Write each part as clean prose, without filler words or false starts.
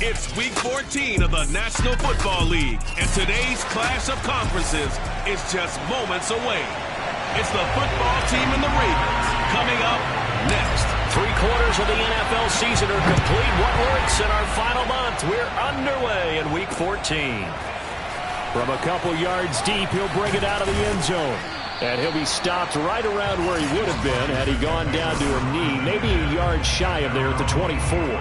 It's Week 14 of the National Football League, and today's clash of conferences is just moments away. It's the football team and the Ravens coming up next. 3/4 of the NFL season are complete. What works in our final month? We're underway in Week 14. From a couple yards deep, he'll bring it out of the end zone. And he'll be stopped right around where he would have been had he gone down to a knee, maybe a yard shy of there at the 24.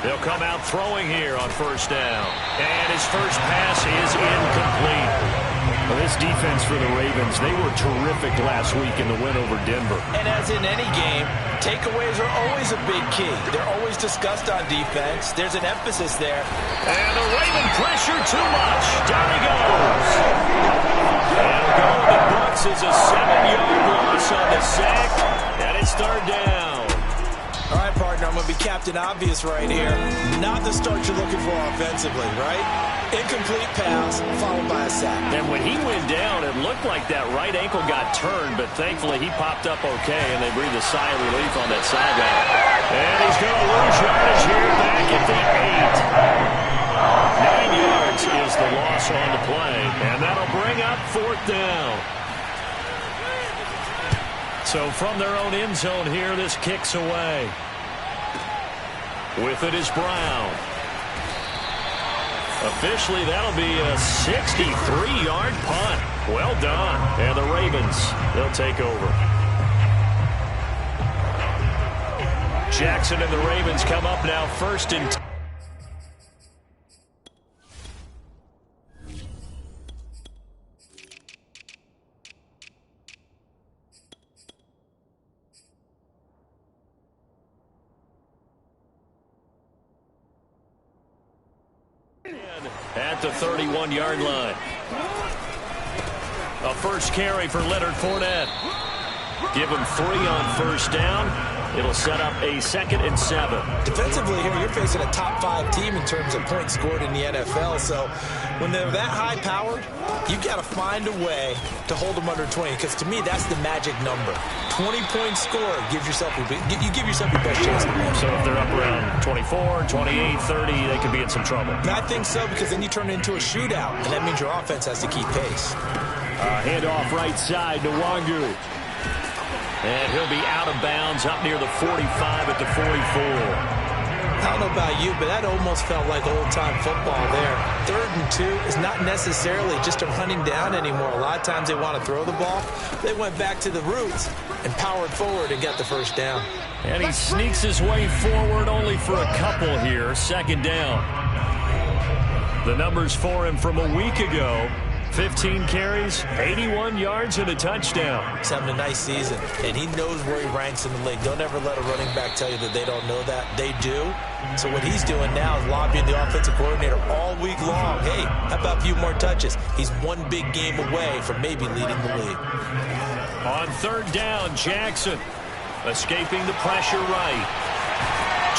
They'll come out throwing here on first down. And his first pass is incomplete. Well, this defense for the Ravens, they were terrific last week in the win over Denver. And as in any game, takeaways are always a big key. They're always discussed on defense. There's an emphasis there. And the Raven pressure too much. Down he goes. And a goal to the Bucs is a 7-yard loss on the sack. And it's third down. All right, partner, I'm going to be Captain Obvious right here. Not the start you're looking for offensively, right? Incomplete pass, followed by a sack. And when he went down, it looked like that right ankle got turned, but thankfully he popped up okay, and they breathed a sigh of relief on that sideline. And he's going to lose yardage here back at the 8. 9 yards is the loss on the play, and that'll bring up fourth down. So from their own end zone here, this kicks away. With it is Brown. Officially, that'll be a 63-yard punt. Well done. And the Ravens, they'll take over. Jackson and the Ravens come up now first and 10. At the 31-yard line. A first carry for Leonard Fournette. Give him 3 on first down. It'll set up a 2nd and 7. Defensively here, you're facing a top-5 team in terms of points scored in the NFL. So when they're that high-powered, you've got to find a way to hold them under 20. Because to me, that's the magic number. 20-point score gives yourself you give yourself your best chance to win. So if they're up around 24, 28, 30, they could be in some trouble. And I think so, because then you turn it into a shootout, and that means your offense has to keep pace. Handoff right side to Wangu. And he'll be out of bounds up near the 45 at the 44. I don't know about you, but that almost felt like old-time football there. 3rd and 2 is not necessarily just a running down anymore. A lot of times they want to throw the ball. They went back to the roots and powered forward and got the first down. And he sneaks his way forward only for a couple here. 2nd down. The numbers for him from a week ago. 15 carries, 81 yards, and a touchdown. He's having a nice season, and he knows where he ranks in the league. Don't ever let a running back tell you that they don't know that. They do. So what he's doing now is lobbying the offensive coordinator all week long. Hey, how about a few more touches? He's one big game away from maybe leading the league. On 3rd down, Jackson escaping the pressure right.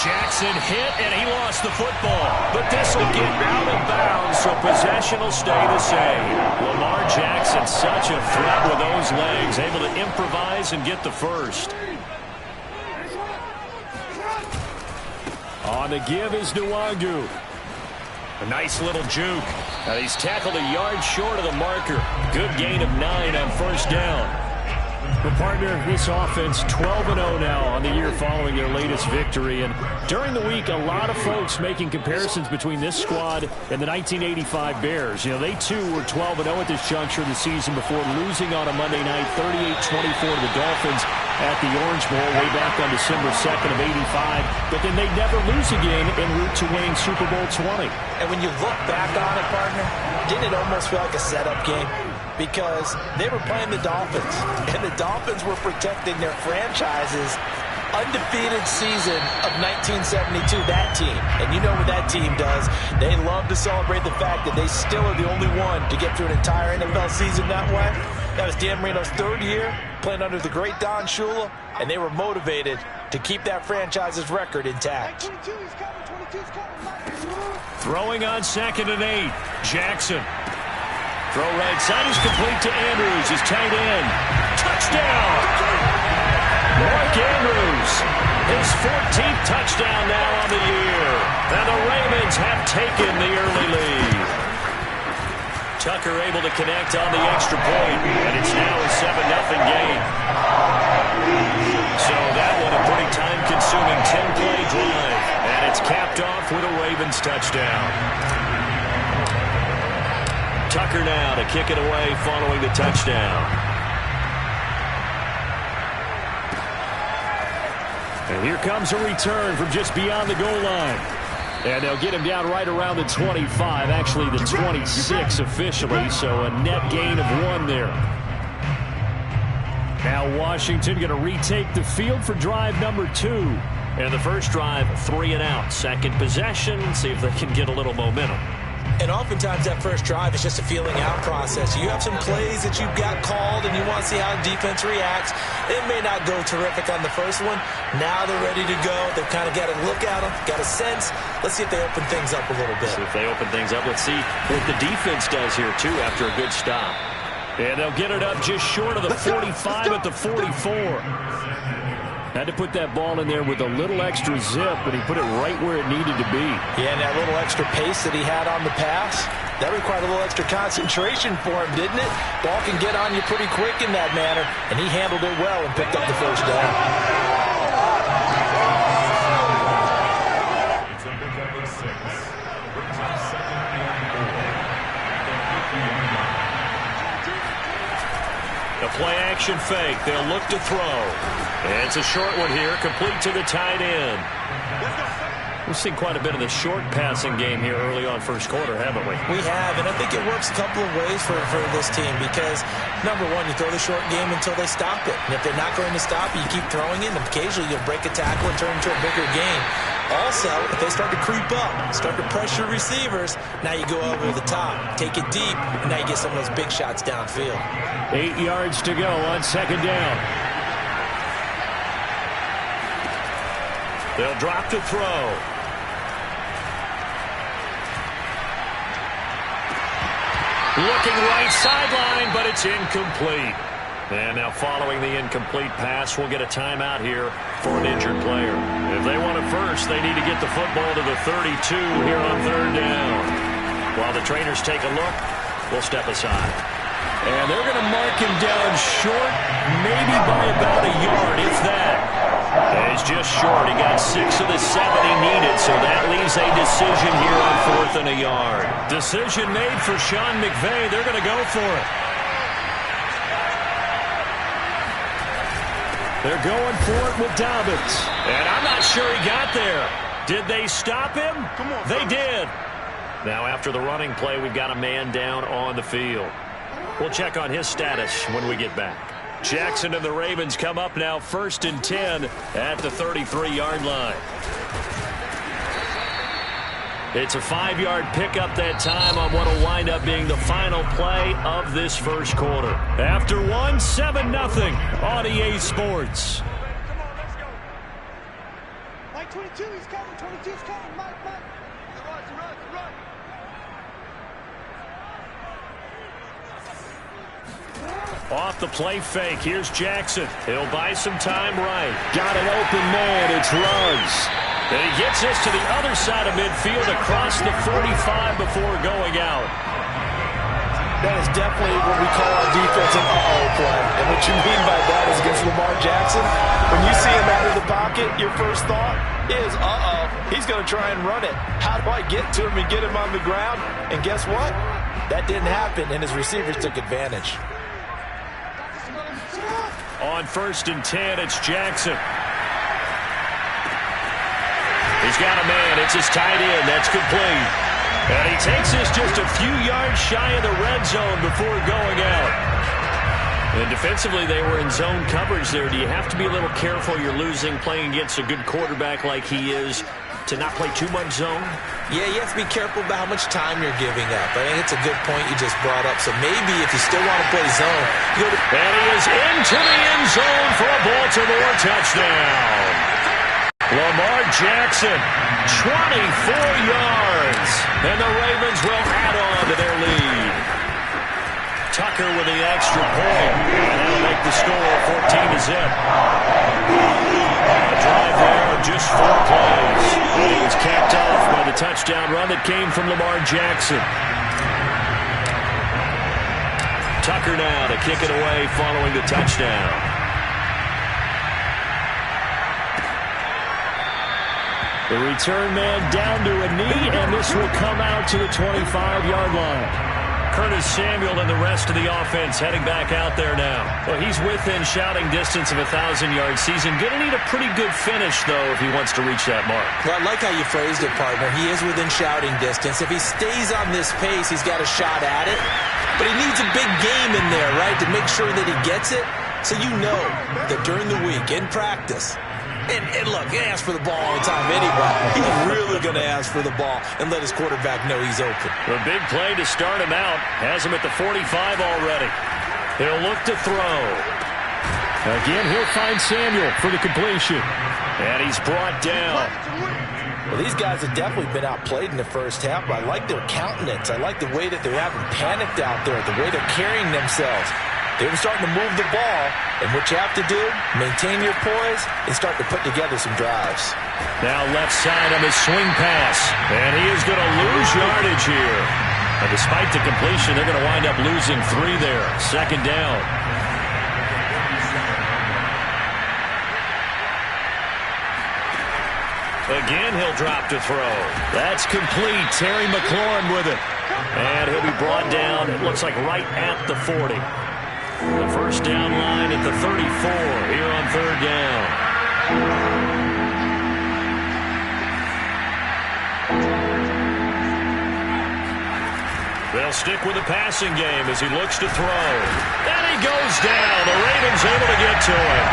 Jackson hit, and he lost the football. But this will get out of bounds, so possession will stay the same. Lamar Jackson, such a threat with those legs, able to improvise and get the first. On the give is Nwangu. A nice little juke. Now he's tackled a yard short of the marker. Good gain of 9 on 1st down. Well, partner, this offense 12-0 now on the year following their latest victory. And during the week, a lot of folks making comparisons between this squad and the 1985 Bears. You know, they too were 12-0 at this juncture of the season before losing on a Monday night 38-24 to the Dolphins at the Orange Bowl way back on December 2nd of 85. But then they'd never lose again en route to winning Super Bowl 20. And when you look back on it, partner, didn't it almost feel like a setup game? Because they were playing the Dolphins, and the Dolphins were protecting their franchise's undefeated season of 1972, that team. And you know what that team does. They love to celebrate the fact that they still are the only one to get through an entire NFL season that way. That was Dan Marino's 3rd year, playing under the great Don Shula, and they were motivated to keep that franchise's record intact. Throwing on 2nd and 8, Jackson. Throw right side is complete to Andrews, his tight end. Touchdown! Mark Andrews, his 14th touchdown now on the year. And the Ravens have taken the early lead. Tucker able to connect on the extra point, and it's now a 7-0 game. So that one a pretty time-consuming 10-play drive, and it's capped off with a Ravens touchdown. Tucker now to kick it away following the touchdown. And here comes a return from just beyond the goal line. And they'll get him down right around the 25, actually the 26 officially, so a net gain of 1 there. Now Washington going to retake the field for drive number 2. And the first drive, 3 and out. Second possession, see if they can get a little momentum. And oftentimes that first drive is just a feeling out process. You have some plays that you've got called and you want to see how the defense reacts. It may not go terrific on the first one. Now they're ready to go. They've kind of got a look at them, got a sense. Let's see if they open things up a little bit. See if they open things up. Let's see what the defense does here, too, after a good stop. And they'll get it up just short of the 45 at the 44. Had to put that ball in there with a little extra zip, but he put it right where it needed to be. Yeah, and that little extra pace that he had on the pass, that required a little extra concentration for him, didn't it? Ball can get on you pretty quick in that manner, and he handled it well and picked up the first down. The play action fake. They'll look to throw. It's a short one here, complete to the tight end. We've seen quite a bit of the short passing game here early on first quarter, haven't we? We have, and I think it works a couple of ways for this team because, number one, you throw the short game until they stop it. And if they're not going to stop it, you keep throwing it, and occasionally you'll break a tackle and turn into a bigger game. Also, if they start to creep up, start to pressure receivers, now you go over the top, take it deep, and now you get some of those big shots downfield. 8 yards to go on second down. They'll drop to throw. Looking right sideline, but it's incomplete. And now following the incomplete pass, we'll get a timeout here for an injured player. If they want it first, they need to get the football to the 32 here on third down. While the trainers take a look, we'll step aside. And they're going to mark him down short, maybe by about a yard, if that. And he's just short. He got 6 of the 7 he needed, so that leaves a decision here on 4th and a yard. Decision made for Sean McVay. They're going to go for it. They're going for it with Dobbins. And I'm not sure he got there. Did they stop him? They did. Now after the running play, we've got a man down on the field. We'll check on his status when we get back. Jackson and the Ravens come up now 1st and 10 at the 33-yard line. It's a 5-yard pickup that time on what will wind up being the final play of this first quarter. After 1, 7-0 on EA Sports. Come on, let's go. Mike 22, he's coming. 22's coming. Mike. Run. Off the play fake. Here's Jackson. He'll buy some time right. Got an open man. It's Ruggs. And he gets this to the other side of midfield across the 45 before going out. That is definitely what we call our defense an uh-oh play. And what you mean by that is against Lamar Jackson, when you see him out of the pocket, your first thought is, uh-oh, he's going to try and run it. How do I get to him and get him on the ground? And guess what? That didn't happen, and his receivers took advantage. On 1st and 10, it's Jackson. He's got a man. It's his tight end. That's complete. And he takes this just a few yards shy of the red zone before going out. And defensively, they were in zone coverage there. Do you have to be a little careful? You're losing, playing against a good quarterback like he is, to not play too much zone? Yeah, you have to be careful about how much time you're giving up. I think it's a good point you just brought up. So maybe if you still want to play zone, you go to... And he is into the end zone for a Baltimore touchdown. Lamar Jackson, 24 yards. And the Ravens will add on to their lead. Tucker with the extra point. And that'll make the score 14-0. A drive there of just 4 plays. And he was capped off by the touchdown run that came from Lamar Jackson. Tucker now to kick it away following the touchdown. The return man down to a knee, and this will come out to the 25-yard line. Curtis Samuel and the rest of the offense heading back out there now. Well, he's within shouting distance of a 1,000-yard season. Going to need a pretty good finish, though, if he wants to reach that mark. Well, I like how you phrased it, partner. He is within shouting distance. If he stays on this pace, he's got a shot at it. But he needs a big game in there, right, to make sure that he gets it. So you know that during the week, in practice, and look, he asks for the ball all the time anyway. He's really going to ask for the ball and let his quarterback know he's open. The big play to start him out has him at the 45 already. He'll look to throw. Again, he'll find Samuel for the completion. And he's brought down. Well, these guys have definitely been outplayed in the first half, but I like their countenance. I like the way that they haven't panicked out there, the way they're carrying themselves. They're starting to move the ball, and what you have to do, maintain your poise and start to put together some drives. Now left side of his swing pass, and he is going to lose yardage here. And despite the completion, they're going to wind up losing 3 there. 2nd down. Again, he'll drop to throw. That's complete. Terry McLaurin with it. And he'll be brought down, it looks like right at the 40. The first down line at the 34 here on 3rd down. They'll stick with the passing game as he looks to throw. And he goes down. The Ravens able to get to him.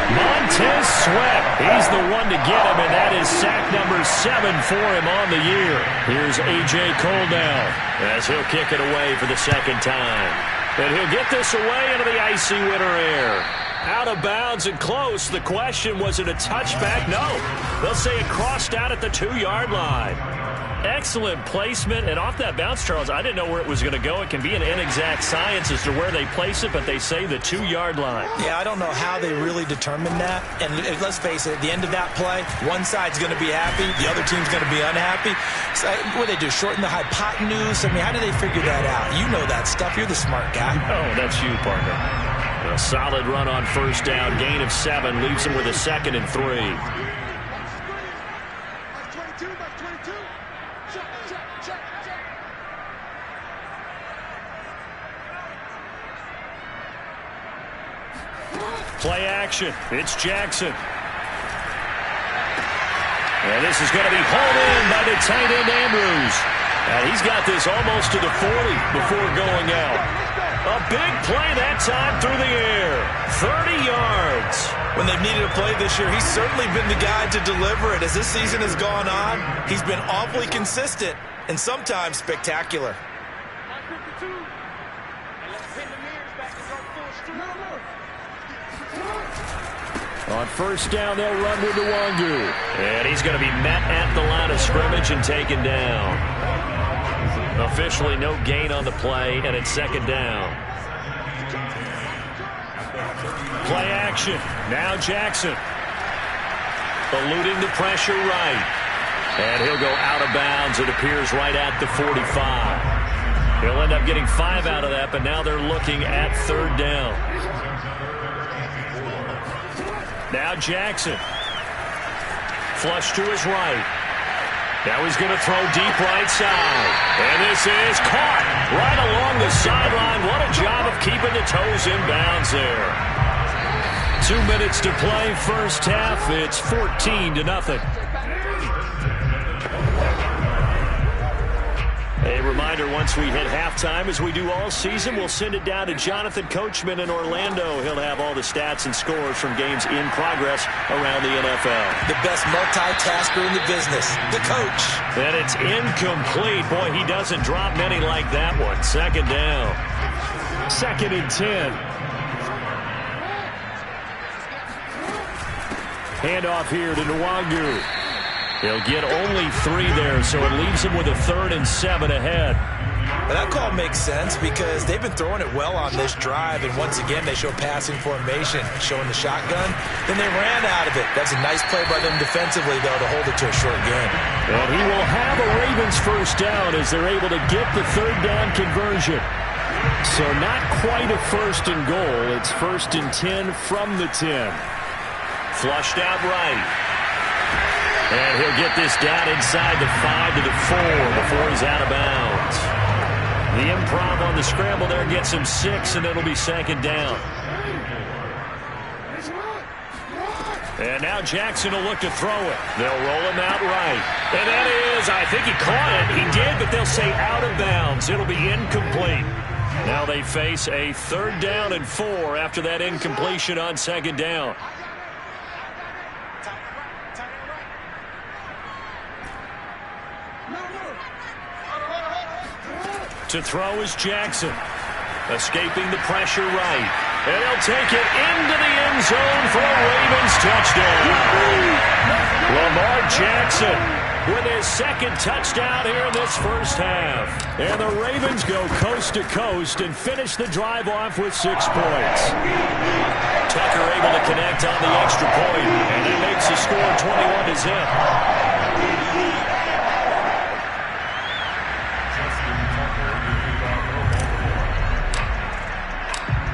Montez Sweat, he's the one to get him, and that is sack number 7 for him on the year. Here's A.J. Cole now as he'll kick it away for the 2nd time. And he'll get this away into the icy winter air. Out of bounds and close. The question, was it a touchback? No. They'll say it crossed out at the 2-yard line. excellent placement. And off that bounce, Charles, I didn't know where it was going to go. It can be an inexact science as to where they place it, but they say the 2-yard line. Yeah, I don't know how they really determined that. And let's face it, at the end of that play, one side's going to be happy, the other team's going to be unhappy. So, what do they do, shorten the hypotenuse? I mean, how do they figure that out? You know that stuff. You're the smart guy. Oh, that's you, partner. A solid run on first down. Gain of 7 leaves him with a 2nd and 3. Play action. It's Jackson. And this is going to be hauled in by the tight end Andrews. And he's got this almost to the 40 before going out. A big play that time through the air. 30 yards. When they've needed a play this year, he's certainly been the guy to deliver it. As this season has gone on, he's been awfully consistent and sometimes spectacular. On first down, they'll run with Nwangu. And he's going to be met at the line of scrimmage and taken down. Officially no gain on the play, and it's 2nd down. Play action. Now Jackson. Eluding the pressure right. And he'll go out of bounds, it appears, right at the 45. He'll end up getting 5 out of that, but now they're looking at 3rd down. Now Jackson. Flush to his right. Now he's going to throw deep right side. And this is caught right along the sideline. What a job of keeping the toes in bounds there. 2 minutes to play first half. It's 14-0. A reminder, once we hit halftime, as we do all season, we'll send it down to Jonathan Coachman in Orlando. He'll have all the stats and scores from games in progress around the NFL. The best multitasker in the business, the coach. And it's incomplete. Boy, he doesn't drop many like that one. 2nd down. 2nd and 10. Handoff here to Nwangu. He'll get only 3 there, so it leaves him with a 3rd and 7 ahead. But that call makes sense because they've been throwing it well on this drive, and once again they show passing formation, showing the shotgun. Then they ran out of it. That's a nice play by them defensively, though, to hold it to a short game. And he will have a Ravens first down as they're able to get the 3rd down conversion. So not quite a 1st and goal. It's 1st and 10 from the 10. Flushed out right. And he'll get this down inside the 5 to the 4 before he's out of bounds. The improv on the scramble there gets him 6, and it'll be 2nd down. And now Jackson will look to throw it. They'll roll him out right. And that is, I think he caught it. He did, but they'll say out of bounds. It'll be incomplete. Now they face a 3rd down and 4 after that incompletion on 2nd down. To throw is Jackson. Escaping the pressure right. And he'll take it into the end zone for a Ravens touchdown. Lamar Jackson with his 2nd touchdown here in this first half. And the Ravens go coast to coast and finish the drive off with 6 points. Tucker able to connect on the extra point, and that makes the score 21-0.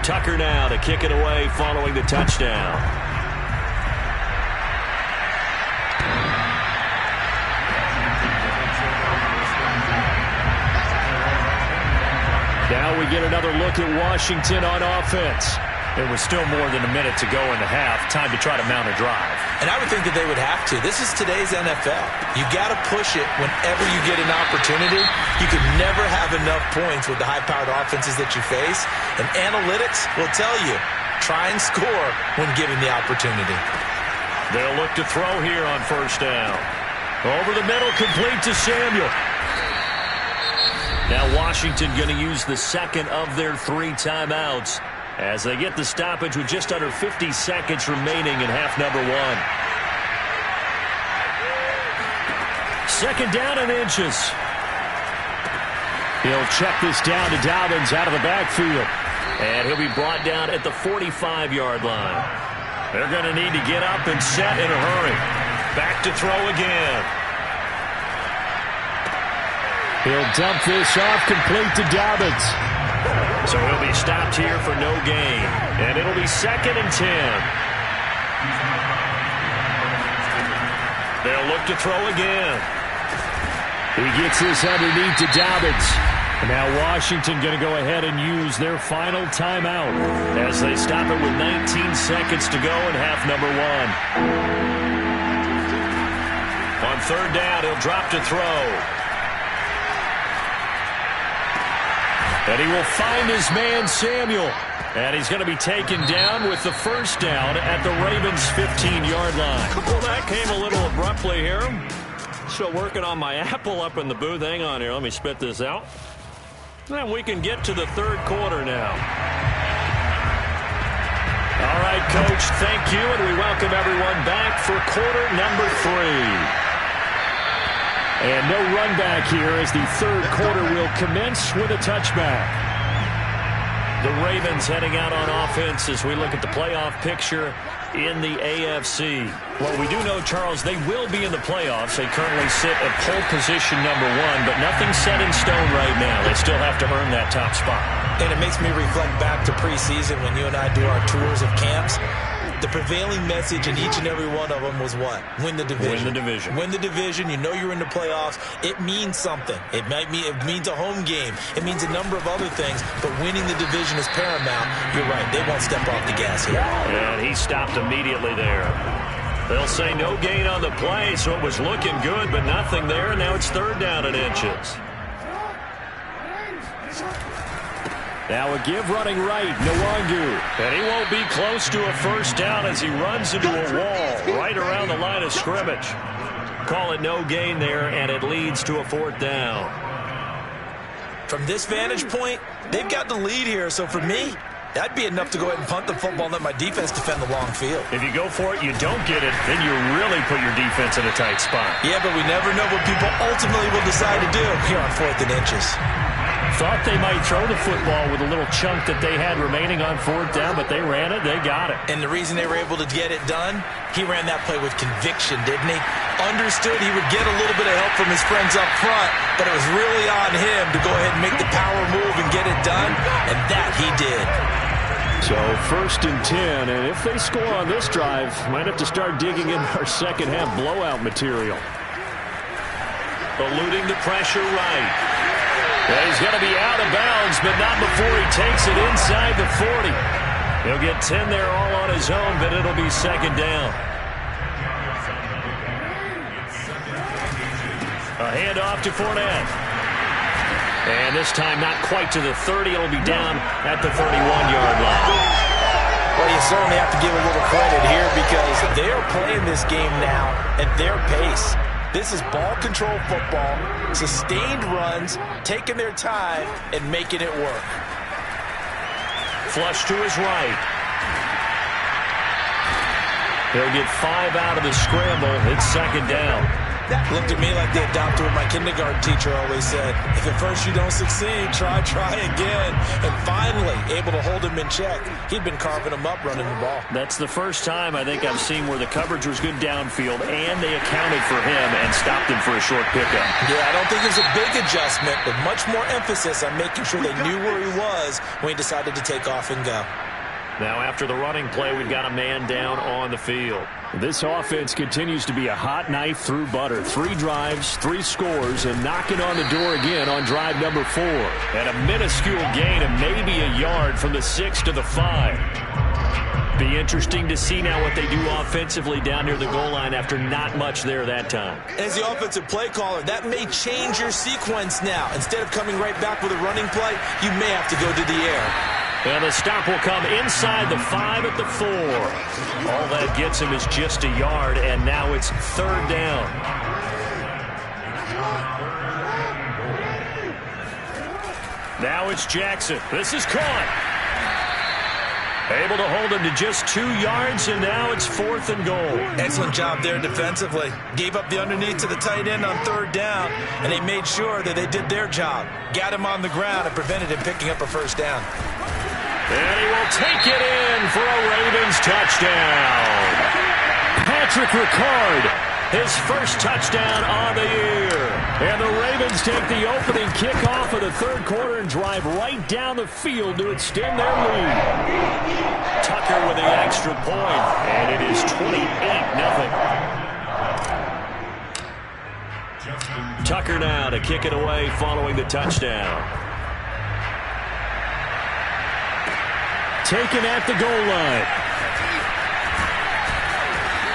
Tucker now to kick it away following the touchdown. Now we get another look at Washington on offense. There was still more than a minute to go in the half. Time to try to mount a drive. And I would think that they would have to. This is today's NFL. You got to push it whenever you get an opportunity. You could never have enough points with the high-powered offenses that you face. And analytics will tell you, try and score when given the opportunity. They'll look to throw here on first down. Over the middle, complete to Samuel. Now Washington going to use the 2nd of their 3 timeouts as they get the stoppage with just under 50 seconds remaining in half number 1. second down and inches. He'll check this down to Dobbins out of the backfield. And he'll be brought down at the 45-yard line. They're going to need to get up and set in a hurry. Back to throw again. He'll dump this off complete to Dobbins. So he'll be stopped here for no gain. And it'll be 2nd and 10. They'll look to throw again. He gets this underneath to Dobbins. And now Washington going to go ahead and use their final timeout as they stop it with 19 seconds to go in half number 1. On 3rd down, he'll drop to throw. And he will find his man, Samuel. And he's going to be taken down with the 1st down at the Ravens' 15-yard line. Well, that came a little abruptly here. Still working on my apple up in the booth. Hang on here. Let me spit this out. And we can get to the 3rd quarter now. All right, Coach, thank you, and we welcome everyone back for quarter number 3. And no run back here as the 3rd quarter will commence with a touchback. The Ravens heading out on offense as we look at the playoff picture in the AFC. Well, we do know, Charles, they will be in the playoffs. They currently sit at pole position number 1, but nothing's set in stone right now. They still have to earn that top spot. And it makes me reflect back to preseason when you and I do our tours of camps. The prevailing message in each and every one of them was what? Win the division. Win the division. Win the division. You know you're in the playoffs. It means something. It means a home game. It means a number of other things, but winning the division is paramount. You're right. They won't step off the gas here. And he stopped immediately there. They'll say no gain on the play, so it was looking good, but nothing there. Now it's 3rd down and inches. Now a give running right, Nwangu. And he won't be close to a 1st down as he runs into a wall right around the line of scrimmage. Call it no gain there, and it leads to a 4th down. From this vantage point, they've got the lead here, so for me, that'd be enough to go ahead and punt the football and let my defense defend the long field. If you go for it, you don't get it, then you really put your defense in a tight spot. Yeah, but we never know what people ultimately will decide to do here on 4th and inches. Thought they might throw the football with a little chunk that they had remaining on 4th down, but they ran it, they got it. And the reason they were able to get it done, he ran that play with conviction, didn't he? Understood he would get a little bit of help from his friends up front, but it was really on him to go ahead and make the power move and get it done, and that he did. So 1st and 10, and if they score on this drive, might have to start digging in our second half blowout material. Eluding the pressure right. And he's going to be out of bounds, but not before he takes it inside the 40. He'll get 10 there all on his own, but it'll be 2nd down. A handoff to Fournette. And this time not quite to the 30. It'll be down at the 31-yard line. Well, you certainly have to give a little credit here because they are playing this game now at their pace. This is ball control football, sustained runs, taking their time, and making it work. Flush to his right. He'll get 5 out of the scramble. It's 2nd down. That looked at me like the adopter what my kindergarten teacher always said. If at first you don't succeed, try again. And finally, able to hold him in check. He'd been carving him up running the ball. That's the first time I think I've seen where the coverage was good downfield, and they accounted for him and stopped him for a short pickup. Yeah, I don't think it was a big adjustment, but much more emphasis on making sure they knew where he was when he decided to take off and go. Now after the running play, we've got a man down on the field. This offense continues to be a hot knife through butter. 3 drives, 3 scores, and knocking on the door again on drive number 4. And a minuscule gain of maybe a yard from the 6 to the 5. Be interesting to see now what they do offensively down near the goal line after not much there that time. As the offensive play caller, that may change your sequence now. Instead of coming right back with a running play, you may have to go to the air. And the stop will come inside the 5 at the 4. All that gets him is just a yard, and now it's 3rd down. Now it's Jackson. This is caught. Able to hold him to just 2 yards, and now it's 4th and goal. Excellent job there defensively. Gave up the underneath to the tight end on 3rd down, and they made sure that they did their job. Got him on the ground and prevented him picking up a 1st down. And he will take it in for a Ravens touchdown. Patrick Ricard, his first touchdown on the year. And the Ravens take the opening kickoff of the 3rd quarter and drive right down the field to extend their lead. Tucker with the extra point, and it is 28-0. Tucker now to kick it away following the touchdown. Taken at the goal line.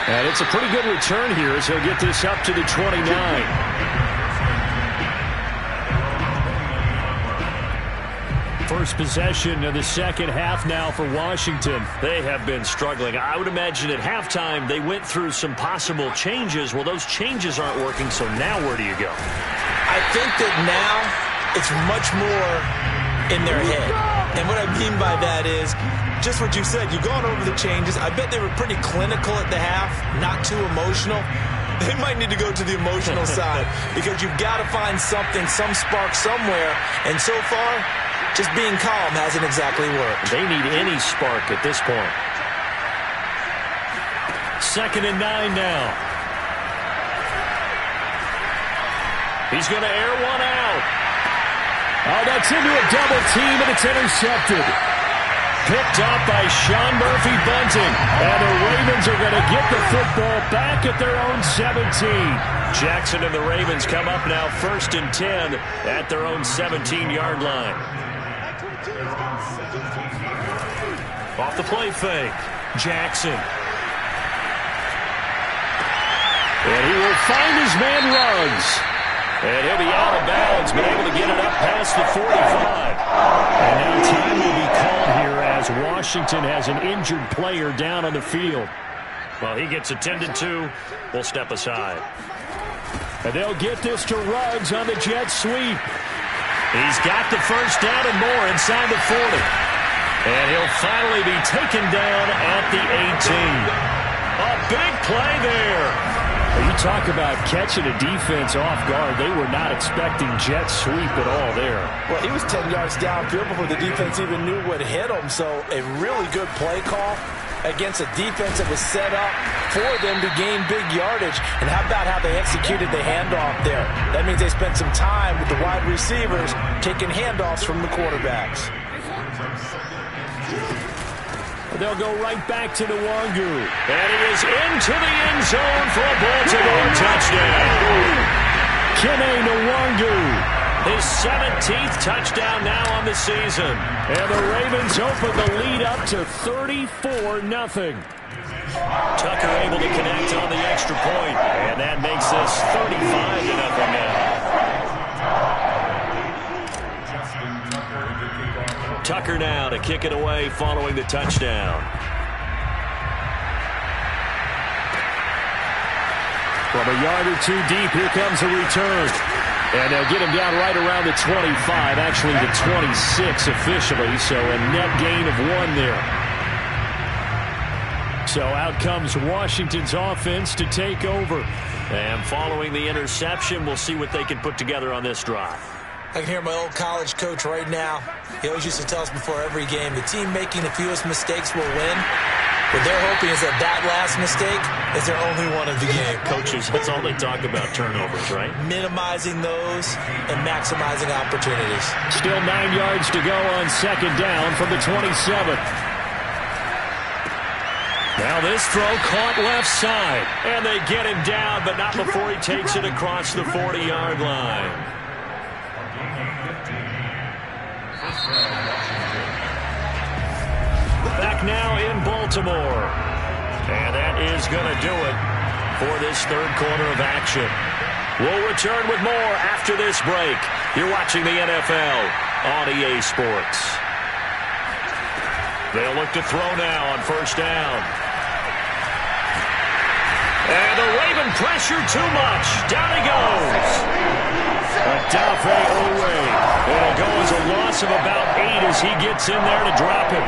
And it's a pretty good return here as he'll get this up to the 29. First possession of the second half now for Washington. They have been struggling. I would imagine at halftime they went through some possible changes. Well, those changes aren't working, so now where do you go? I think that now it's much more in their head. And what I mean by that is just what you said. You've gone over the changes. I bet they were pretty clinical at the half, not too emotional. They might need to go to the emotional side because you've got to find something, some spark somewhere. And so far, just being calm hasn't exactly worked. They need any spark at this point. 2nd and 9 now. He's going to air one out. Oh, that's into a double team, and it's intercepted. Picked up by Sean Murphy-Bunting. And the Ravens are going to get the football back at their own 17. Jackson and the Ravens come up now 1st and 10 at their own 17-yard line. Off the play fake. Jackson. And he will find his man Ruggs. And he'll be out of bounds, but able to get it up past the 45. And now time will be called here as Washington has an injured player down on the field. Well, he gets attended to. We'll step aside. And they'll get this to Ruggs on the jet sweep. He's got the 1st down and more inside the 40. And he'll finally be taken down at the 18. A big play there. You talk about catching a defense off guard. They were not expecting jet sweep at all there. Well, he was 10 yards downfield before the defense even knew what hit him. So a really good play call against a defense that was set up for them to gain big yardage. And how about how they executed the handoff there? That means they spent some time with the wide receivers taking handoffs from the quarterbacks. They'll go right back to Nwangu. And he is into the end zone for a Baltimore touchdown. Kene Nwangu, his 17th touchdown now on the season. And the Ravens open the lead up to 34-0. Tucker able to connect on the extra point. And that makes this 35-0 now. Tucker now to kick it away following the touchdown. From a yard or 2 deep, here comes a return. And they'll get him down right around the 25, actually the 26 officially, so a net gain of 1 there. So out comes Washington's offense to take over. And following the interception, we'll see what they can put together on this drive. I can hear my old college coach right now. He always used to tell us before every game, the team making the fewest mistakes will win. What they're hoping is that last mistake is their only one of the game. Coaches, that's all they talk about, turnovers, right? Minimizing those and maximizing opportunities. Still 9 yards to go on 2nd down from the 27. Now this throw caught left side. And they get him down, but not before he takes it across the 40-yard line. Back now in Baltimore. And that is going to do it for this 3rd quarter of action. We'll return with more after this break. You're watching the NFL on EA Sports. They'll look to throw now on 1st down. And the Raven pressure too much. Down he goes. Adafe Owe. It'll go as a loss of about 8 as he gets in there to drop him.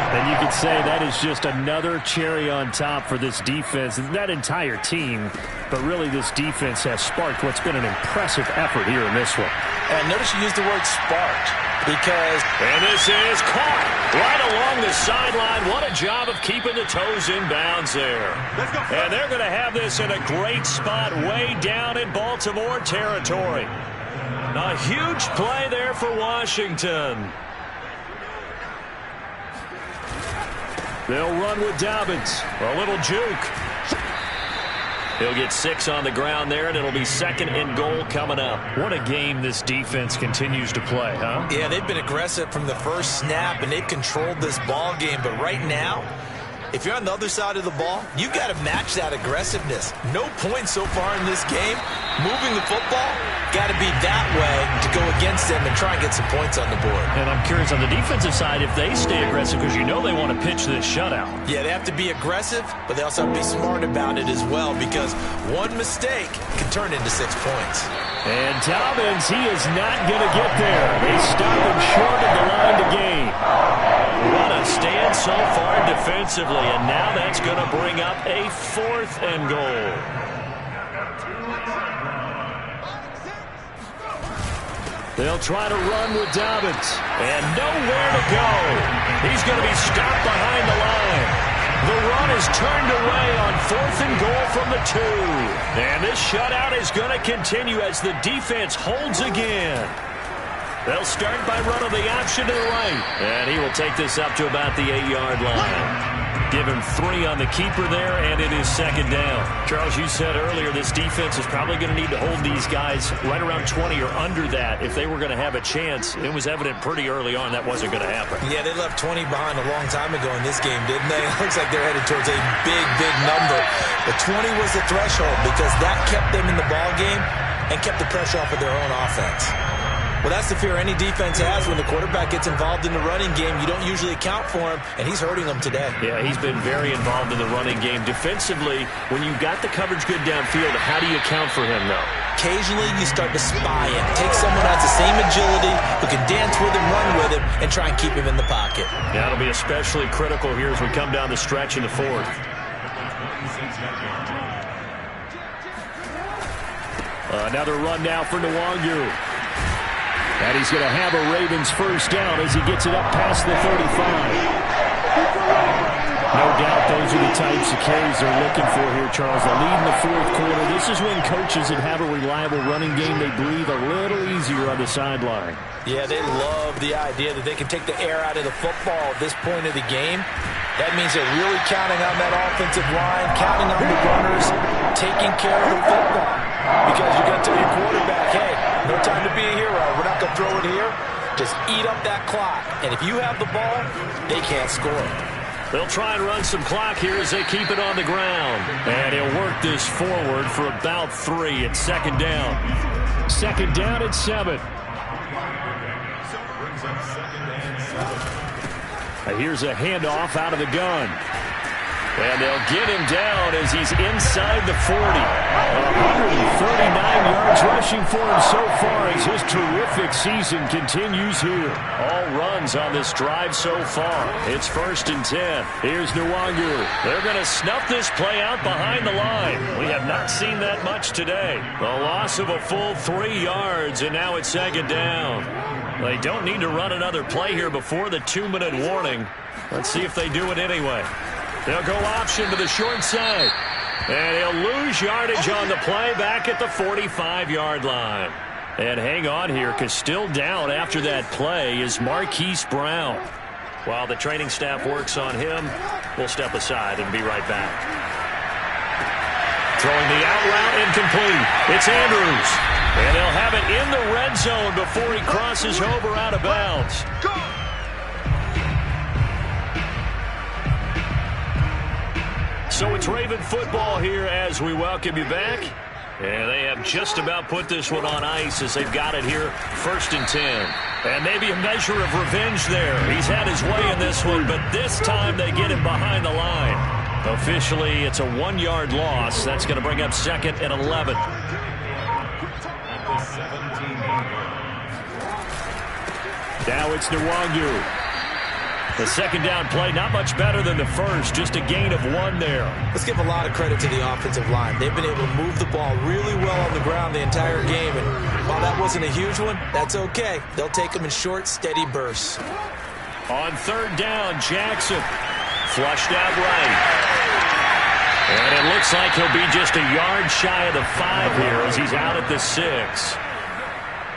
And you could say that is just another cherry on top for this defense, and that entire team. But really, this defense has sparked what's been an impressive effort here in this one. And notice you used the word sparked because... And this is caught right along the sideline. What a job of keeping the toes in bounds there. And they're going to have this in a great spot way down in Baltimore territory. A huge play there for Washington. They'll run with Dobbins. A little juke. He'll get 6 on the ground there, and it'll be 2nd and goal coming up. What a game this defense continues to play, huh? Yeah, they've been aggressive from the first snap, and they've controlled this ball game. But right now, if you're on the other side of the ball, you've got to match that aggressiveness. No points so far in this game. Moving the football, got to be that way to go against them and try and get some points on the board. And I'm curious on the defensive side if they stay aggressive, because you know they want to pitch this shutout. Yeah, they have to be aggressive, but they also have to be smart about it as well, because one mistake can turn into 6 points. And Dobbins, he is not going to get there. They stop him short of the line to gain. What a stand so far defensively, and now that's going to bring up a 4th and goal. They'll try to run with Dobbins, and nowhere to go. He's going to be stopped behind the line. The run is turned away on 4th and goal from the 2. And this shutout is going to continue as the defense holds again. They'll start by running the option to the right. And he will take this up to about the 8-yard line. Give him 3 on the keeper there, and it is 2nd down. Charles, you said earlier this defense is probably going to need to hold these guys right around 20 or under that if they were going to have a chance. It was evident pretty early on that wasn't going to happen. Yeah, they left 20 behind a long time ago in this game, didn't they? It looks like they're headed towards a big, big number. But 20 was the threshold because that kept them in the ball game and kept the pressure off of their own offense. Well, that's the fear any defense has when the quarterback gets involved in the running game. You don't usually account for him, and he's hurting them today. Yeah, he's been very involved in the running game. Defensively, when you've got the coverage good downfield, how do you account for him, though? Occasionally, you start to spy him. Take someone who has the same agility, who can dance with him, run with him, and try and keep him in the pocket. That'll be especially critical here as we come down the stretch in the 4th. Another run now for Nwangu. And he's going to have a Ravens first down as he gets it up past the 35. No doubt those are the types of carries they're looking for here, Charles. The lead in the 4th quarter. This is when coaches that have a reliable running game, they breathe a little easier on the sideline. Yeah, they love the idea that they can take the air out of the football at this point of the game. That means they're really counting on that offensive line, counting on the runners, taking care of the football. Because you got to tell your quarterback, hey, no time to be a hero. We're not going to throw it here. Just eat up that clock. And if you have the ball, they can't score. They'll try and run some clock here as they keep it on the ground. And he'll work this forward for about 3. It's 2nd down. 2nd down at 7. Here's a handoff out of the gun. And they'll get him down as he's inside the 40. 139 yards rushing for him so far as his terrific season continues here. All runs on this drive so far. It's 1st and 10. Here's Nwangu. They're going to snuff this play out behind the line. We have not seen that much today. The loss of a full 3 yards, and now it's 2nd down. They don't need to run another play here before the 2-minute warning. Let's see if they do it anyway. They'll go option to the short side. And he'll lose yardage on the play back at the 45-yard line. And hang on here, because still down after that play is Marquise Brown. While the training staff works on him, we'll step aside and be right back. Throwing the out route incomplete. It's Andrews. And they'll have it in the red zone before he crosses over out of bounds. So it's Raven football here as we welcome you back. And they have just about put this one on ice as they've got it here, 1st and 10. And maybe a measure of revenge there. He's had his way in this one, but this time they get him behind the line. Officially, it's a 1-yard loss. That's going to bring up 2nd and 11. Now it's Nwangu. The second down play, not much better than the first, just a gain of 1 there. Let's give a lot of credit to the offensive line. They've been able to move the ball really well on the ground the entire game, and while that wasn't a huge one, that's okay. They'll take them in short, steady bursts. On third down, Jackson flushed out right. And it looks like he'll be just a yard shy of the 5 here as he's out at the 6.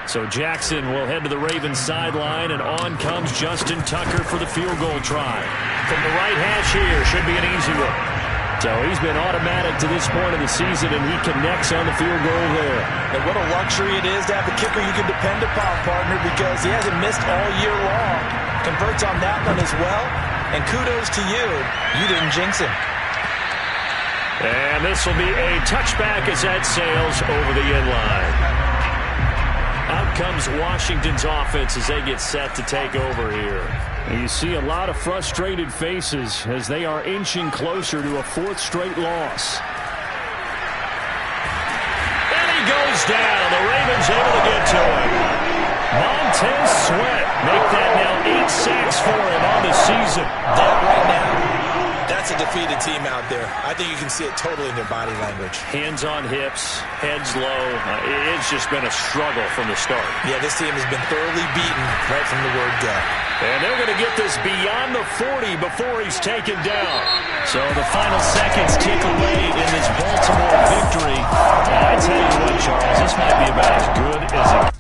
So Jackson will head to the Ravens sideline, and on comes Justin Tucker for the field goal try. From the right hash here, should be an easy one. So he's been automatic to this point of the season, and he connects on the field goal there. And what a luxury it is to have a kicker you can depend upon, partner, because he hasn't missed all year long. Converts on that one as well, and kudos to you. You didn't jinx him. And this will be a touchback as that sails over the end line. Out comes Washington's offense as they get set to take over here. And you see a lot of frustrated faces as they are inching closer to a 4th straight loss. And he goes down. The Ravens able to get to him. Montez Sweat make that now 8 sacks for him on the season. That right now, that's a defeated team out there. I think you can see it totally in their body language. Hands on hips, heads low. It's just been a struggle from the start. Yeah, this team has been thoroughly beaten right from the word go. And they're going to get this beyond the 40 before he's taken down. So the final seconds tick away in this Baltimore victory. And I tell you what, Charles, this might be about as good as it.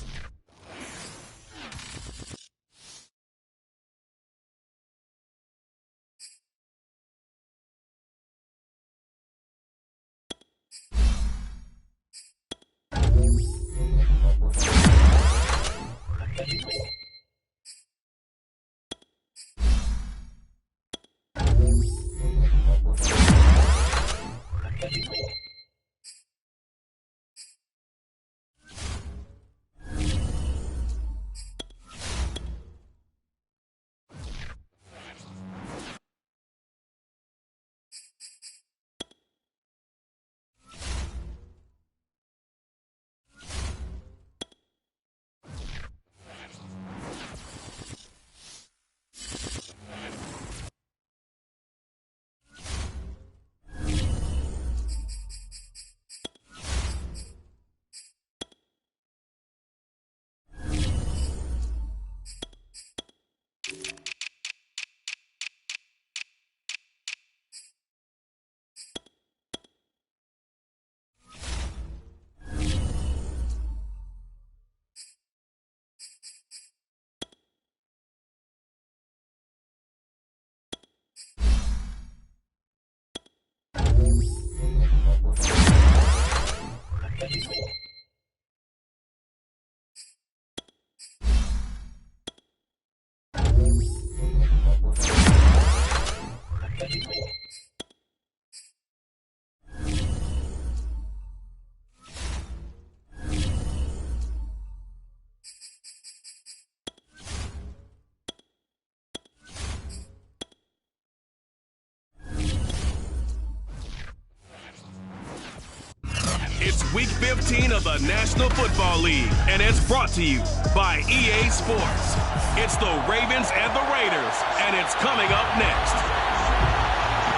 It's Week 15 of the National Football League, and it's brought to you by EA Sports. It's the Ravens and the Raiders, and it's coming up next.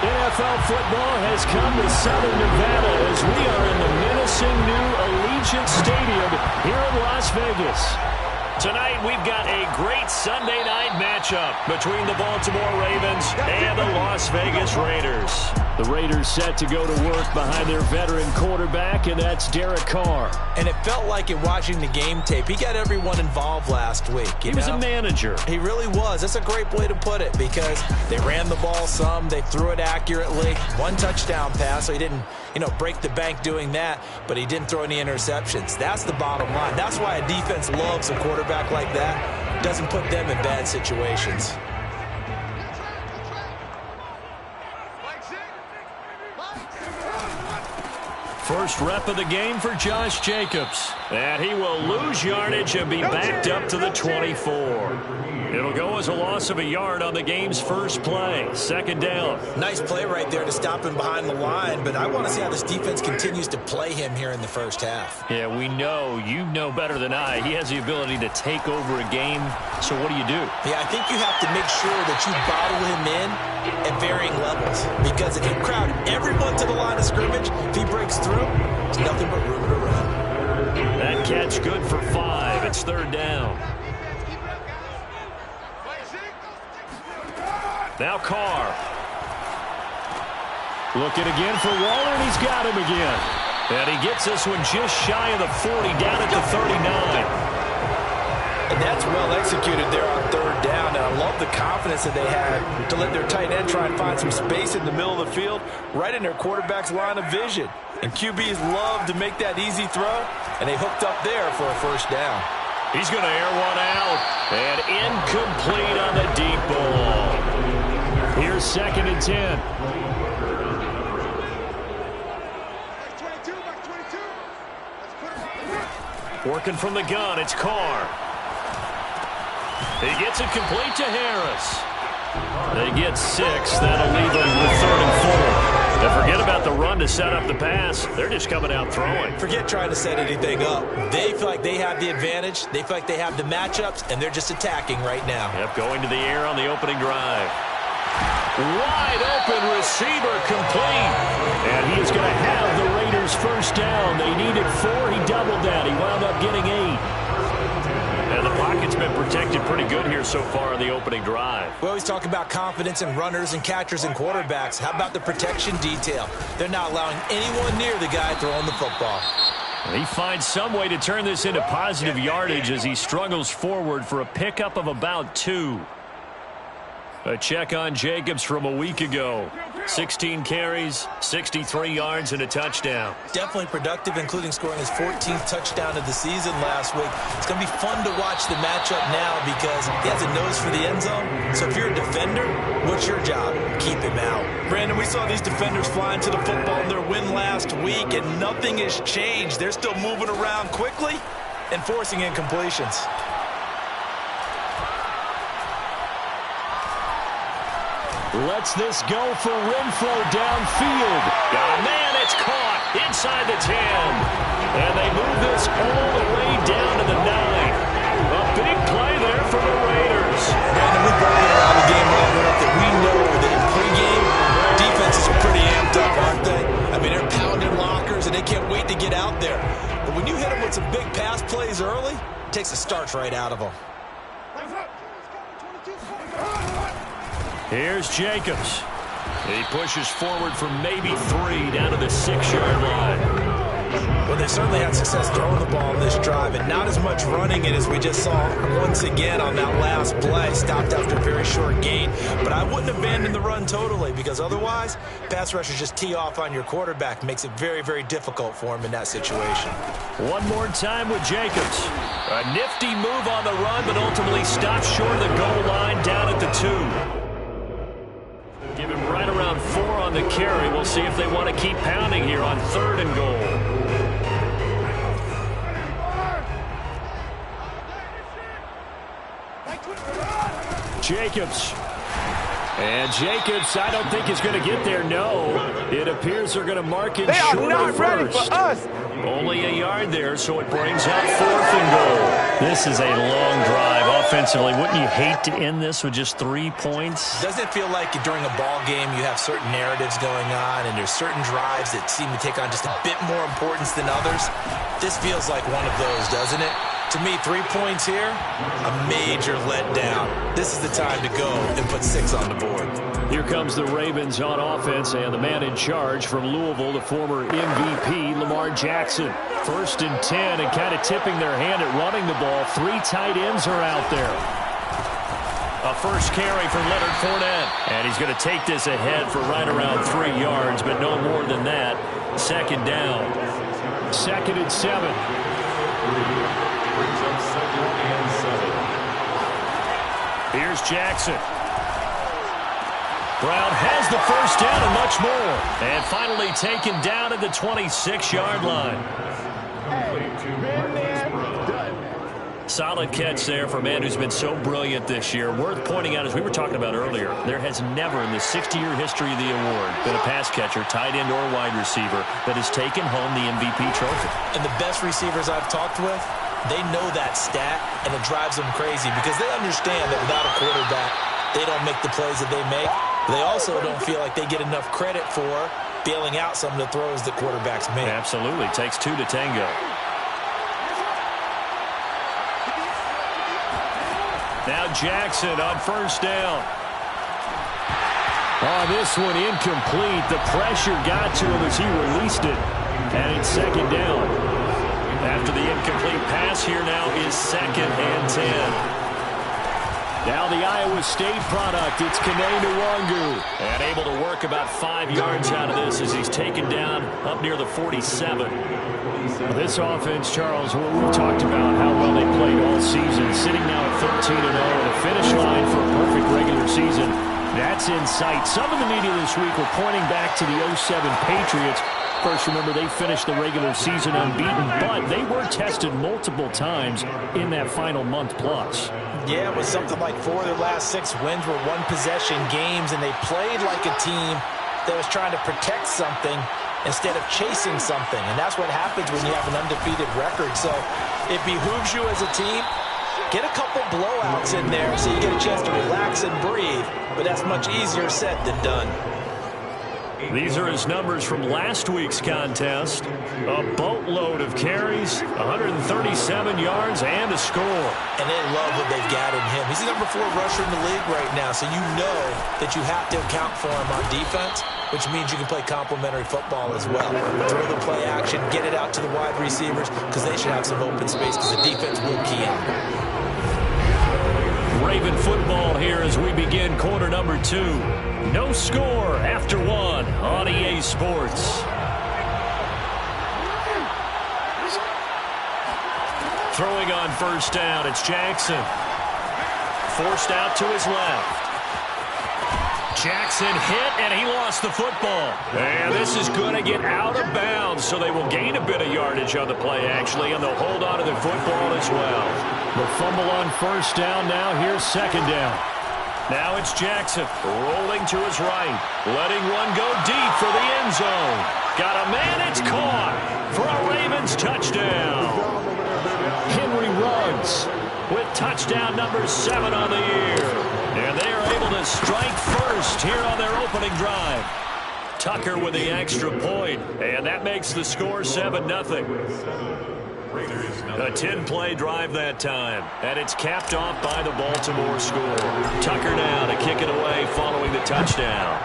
NFL football has come to Southern Nevada as we are in the menacing new Allegiant Stadium here in Las Vegas. Tonight, we've got a great Sunday night matchup between the Baltimore Ravens and the Las Vegas Raiders. The Raiders set to go to work behind their veteran quarterback, and that's Derek Carr. And it felt like in watching the game tape, he got everyone involved last week. He was a manager. He really was. That's a great way to put it because they ran the ball some, they threw it accurately. 1 touchdown pass, so he didn't, break the bank doing that, but he didn't throw any interceptions. That's the bottom line. That's why a defense loves a quarterback like that. Doesn't put them in bad situations. First rep of the game for Josh Jacobs. And he will lose yardage and be backed up to the 24. It'll go as a loss of a yard on the game's first play. Second down. Nice play right there to stop him behind the line, but I want to see how this defense continues to play him here in the first half. Yeah, we know. You know better than I. He has the ability to take over a game. So what do you do? Yeah, I think you have to make sure that you bottle him in at varying levels. Because if you crowd everyone to the line of scrimmage, if he breaks through, there's nothing but room to run. That catch good for 5. It's third down. Now Carr. Looking again for Waller, and he's got him again. And he gets this one just shy of the 40, down at the 39. And that's well executed there on third down. And I love the confidence that they had to let their tight end try and find some space in the middle of the field, right in their quarterback's line of vision. And QBs love to make that easy throw, and they hooked up there for a first down. He's going to air one out, and incomplete on the deep ball. Here's second and 10. Working from the gun, it's Carr. He gets it complete to Harris. They get 6. That'll leave them with 3rd and 4. And forget about the run to set up the pass. They're just coming out throwing. Forget trying to set anything up. They feel like they have the advantage. They feel like they have the matchups, and they're just attacking right now. Yep, going to the air on the opening drive. Wide open receiver complete. And he is going to have the Raiders first down. They needed 4. He doubled that. He wound up getting 8. And the pocket's been protected pretty good here so far on the opening drive. We always talk about confidence in runners and catchers and quarterbacks. How about the protection detail? They're not allowing anyone near the guy throwing the football. He finds some way to turn this into positive yardage as he struggles forward for a pickup of about 2. A check on Jacobs from a week ago. 16 carries, 63 yards, and a touchdown. Definitely productive, including scoring his 14th touchdown of the season last week. It's going to be fun to watch the matchup now because he has a nose for the end zone. So if you're a defender, what's your job? Keep him out. Brandon, we saw these defenders flying to the football in their win last week, and nothing has changed. They're still moving around quickly and forcing incompletions. Lets this go for Renfro downfield. Got a man, it's caught inside the 10. And they move this all the way down to the 9. A big play there for the Raiders. And we've broken around the game long enough that we know that in pregame, defenses are pretty amped up, aren't they? I mean, they're pounding lockers, and they can't wait to get out there. But when you hit them with some big pass plays early, it takes the starch right out of them. Here's Jacobs. He pushes forward for maybe 3 down to the 6-yard line. Well, they certainly had success throwing the ball on this drive, and not as much running it as we just saw once again on that last play. Stopped after a very short gain. But I wouldn't abandon the run totally, because otherwise, pass rushers just tee off on your quarterback. Makes it very, very difficult for him in that situation. One more time with Jacobs. A nifty move on the run, but ultimately stopped short of the goal line down at the 2. Give him right around 4 on the carry. We'll see if they want to keep pounding here on 3rd and goal. Jacobs. And Jacobs, I don't think is going to get there. No. It appears they're going to mark it short of first. They are not ready for us. Only a yard there, so it brings up 4th and goal. This is a long drive offensively. Wouldn't you hate to end this with just 3 points? Doesn't it feel like during a ball game you have certain narratives going on and there's certain drives that seem to take on just a bit more importance than others? This feels like one of those, doesn't it? To me, 3 points here, a major letdown. This is the time to go and put 6 on the board. Here comes the Ravens on offense, and the man in charge from Louisville, the former MVP, Lamar Jackson. 1st and 10, and kind of tipping their hand at running the ball. 3 tight ends are out there. A first carry for Leonard Fournette. And he's going to take this ahead for right around 3 yards, but no more than that. 2nd down. 2nd and 7. Here's Jackson. Brown has the first down and much more. And finally taken down at the 26-yard line. Solid catch there for a man who's been so brilliant this year. Worth pointing out, as we were talking about earlier, there has never in the 60-year history of the award been a pass catcher, tight end, or wide receiver that has taken home the MVP trophy. And the best receivers I've talked with, they know that stat, and it drives them crazy because they understand that without a quarterback, they don't make the plays that they make. They also don't feel like they get enough credit for bailing out some of the throws that quarterbacks make. Absolutely. Takes two to tango. Now Jackson on first down. Oh, this one incomplete. The pressure got to him as he released it. And it's second down. After the incomplete pass, here now is 2nd and 10. Now the Iowa State product, it's Kene Nwangu. And able to work about 5 yards out of this as he's taken down up near the 47. This offense, Charles, we've talked about how well they played all season, sitting now at 13-0, the finish line for a perfect regular season. That's in sight. Some of the media this week were pointing back to the 07 Patriots. First, remember, they finished the regular season unbeaten, but they were tested multiple times in that final month plus. Yeah, it was something like 4 of their last 6 wins were one-possession games, and they played like a team that was trying to protect something instead of chasing something. And that's what happens when you have an undefeated record. So it behooves you as a team, get a couple blowouts in there so you get a chance to relax and breathe. But that's much easier said than done. These are his numbers from last week's contest. A boatload of carries, 137 yards, and a score. And they love what they've got in him. He's the number 4 rusher in the league right now, so you know that you have to account for him on defense, which means you can play complementary football as well. Throw the play action, get it out to the wide receivers, because they should have some open space, because the defense will key in. Raven football here as we begin quarter number 2. No score after 1 on EA Sports. Throwing on first down, it's Jackson. Forced out to his left. Jackson hit, and he lost the football. And this is going to get out of bounds, so they will gain a bit of yardage on the play, actually, and they'll hold on to the football as well. The fumble on first down now. Here's second down. Now it's Jackson rolling to his right, letting one go deep for the end zone. Got a man, it's caught for a Ravens touchdown. Henry Ruggs with touchdown number 7 on the year. And they are able to strike first here on their opening drive. Tucker with the extra point, and that makes the score 7-0. A 10-play drive that time, and it's capped off by the Baltimore score. Tucker now to kick it away following the touchdown.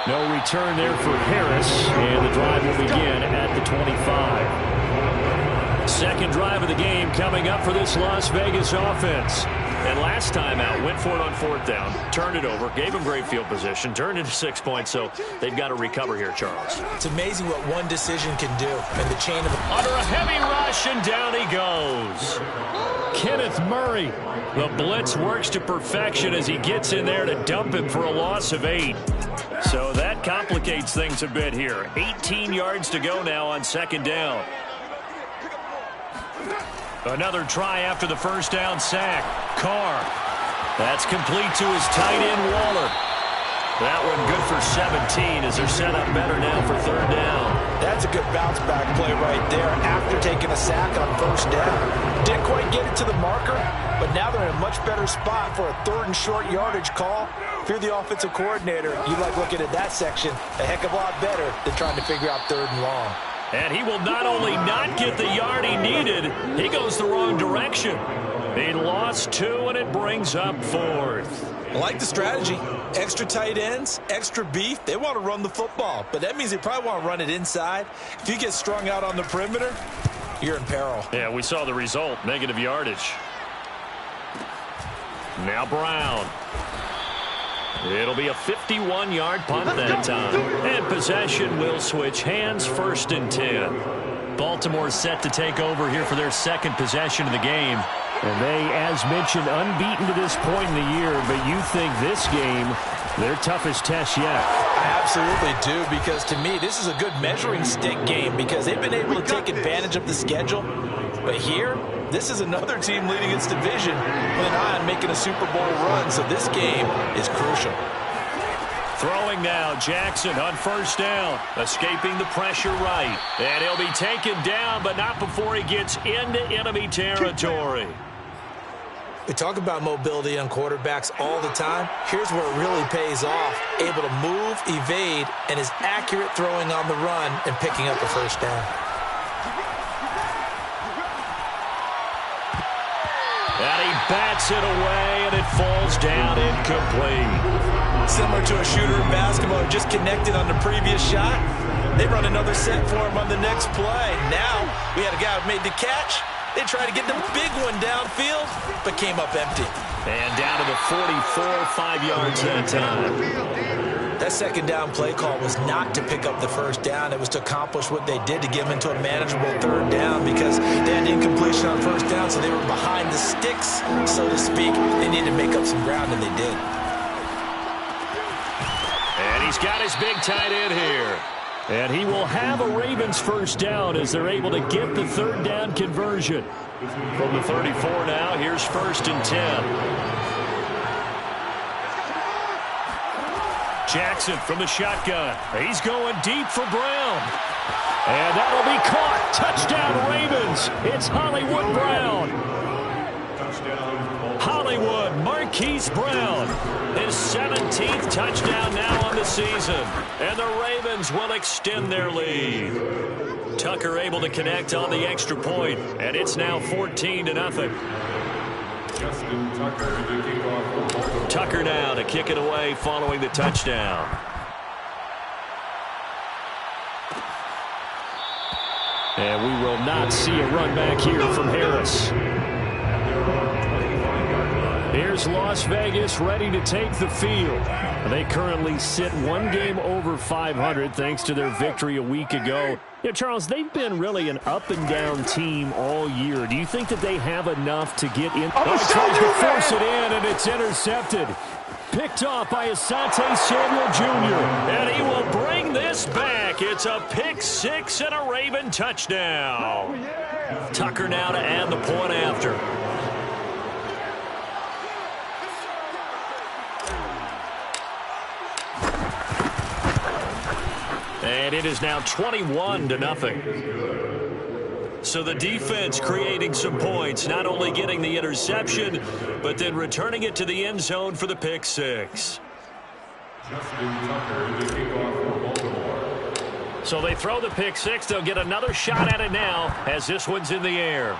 No return there for Harris, and the drive will begin at the 25. Second drive of the game coming up for this Las Vegas offense. And last time out, went for it on 4th down, turned it over, gave them great field position, turned it to 6 points, so they've got to recover here, Charles. It's amazing what one decision can do in the chain of... Under a heavy rush, and down he goes. Kenneth Murray. The blitz works to perfection as he gets in there to dump him for a loss of 8. So that complicates things a bit here. 18 yards to go now on second down. Another try after the first down sack. Carr. That's complete to his tight end, Waller. That one good for 17 as they're set up better now for third down. That's a good bounce back play right there after taking a sack on first down. Didn't quite get it to the marker, but now they're in a much better spot for a 3rd and short yardage call. If you're the offensive coordinator, you like looking at that section a heck of a lot better than trying to figure out 3rd and long. And he will not only not get the yard he needed, he goes the wrong direction. He lost 2, and it brings up 4th. I like the strategy. Extra tight ends, extra beef. They want to run the football, but that means they probably want to run it inside. If you get strung out on the perimeter, you're in peril. Yeah, we saw the result, negative yardage. Now Brown. It'll be a 51-yard punt that time. And possession will switch hands, 1st and 10. Baltimore set to take over here for their second possession of the game. And they, as mentioned, unbeaten to this point in the year, but you think this game, their toughest test yet? I absolutely do, because to me, this is a good measuring stick game because they've been able to take advantage of the schedule. But here, this is another team leading its division with an eye on making a Super Bowl run, so this game is crucial. Throwing now, Jackson on first down, escaping the pressure right. And he'll be taken down, but not before he gets into enemy territory. We talk about mobility on quarterbacks all the time. Here's where it really pays off. Able to move, evade, and is accurate throwing on the run and picking up a first down. And he bats it away, and it falls down incomplete. Similar to a shooter in basketball, just connected on the previous shot. They run another set for him on the next play. Now, we had a guy who made the catch. They tried to get the big one downfield, but came up empty. And down to the 44, 5 yards that time. That second down play call was not to pick up the first down. It was to accomplish what they did to get them into a manageable third down because they had incompletion on first down, so they were behind the sticks, so to speak. They needed to make up some ground, and they did. And he's got his big tight end here. And he will have a Ravens first down as they're able to get the third down conversion. From the 34 now, here's 1st and 10. Jackson from the shotgun. He's going deep for Brown. And that'll be caught. Touchdown Ravens. It's Hollywood Brown. Hollywood, Marquise Brown. His 17th touchdown now on the season. And the Ravens will extend their lead. Tucker able to connect on the extra point, and it's now 14-0. Tucker now to kick it away following the touchdown. And we will not see a run back here from Harris. Here's Las Vegas ready to take the field. They currently sit one game over 500 thanks to their victory a week ago. You know, Charles, they've been really an up-and-down team all year. Do you think that they have enough to get in? Oh, he tries to force it in, and it's intercepted. Picked off by Asante Samuel Jr., and he will bring this back. It's a pick six and a Raven touchdown. Tucker now to add the point after. And it is now 21-0. So the defense creating some points, not only getting the interception, but then returning it to the end zone for the pick six. So they throw the pick six. They'll get another shot at it now as this one's in the air.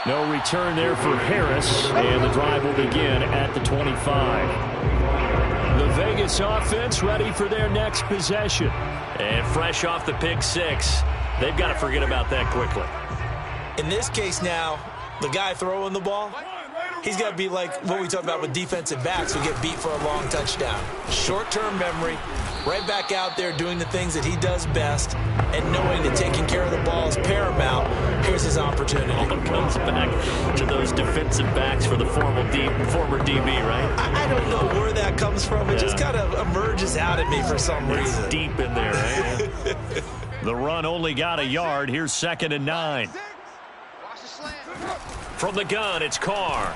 No return there for Harris, and the drive will begin at the 25. The Vegas offense ready for their next possession. And fresh off the pick six, they've got to forget about that quickly. In this case now, the guy throwing the ball, he's got to be like what we talk about with defensive backs who get beat for a long touchdown. Short-term memory, right back out there doing the things that he does best, and knowing that taking care of the ball is paramount. Here's his opportunity. All comes back to those defensive backs for the former DB, right? I don't know where that comes from. It just kind of emerges out at me for some reason. It's deep in there, right? The run only got a yard. Here's 2nd and 9. From the gun, it's Carr.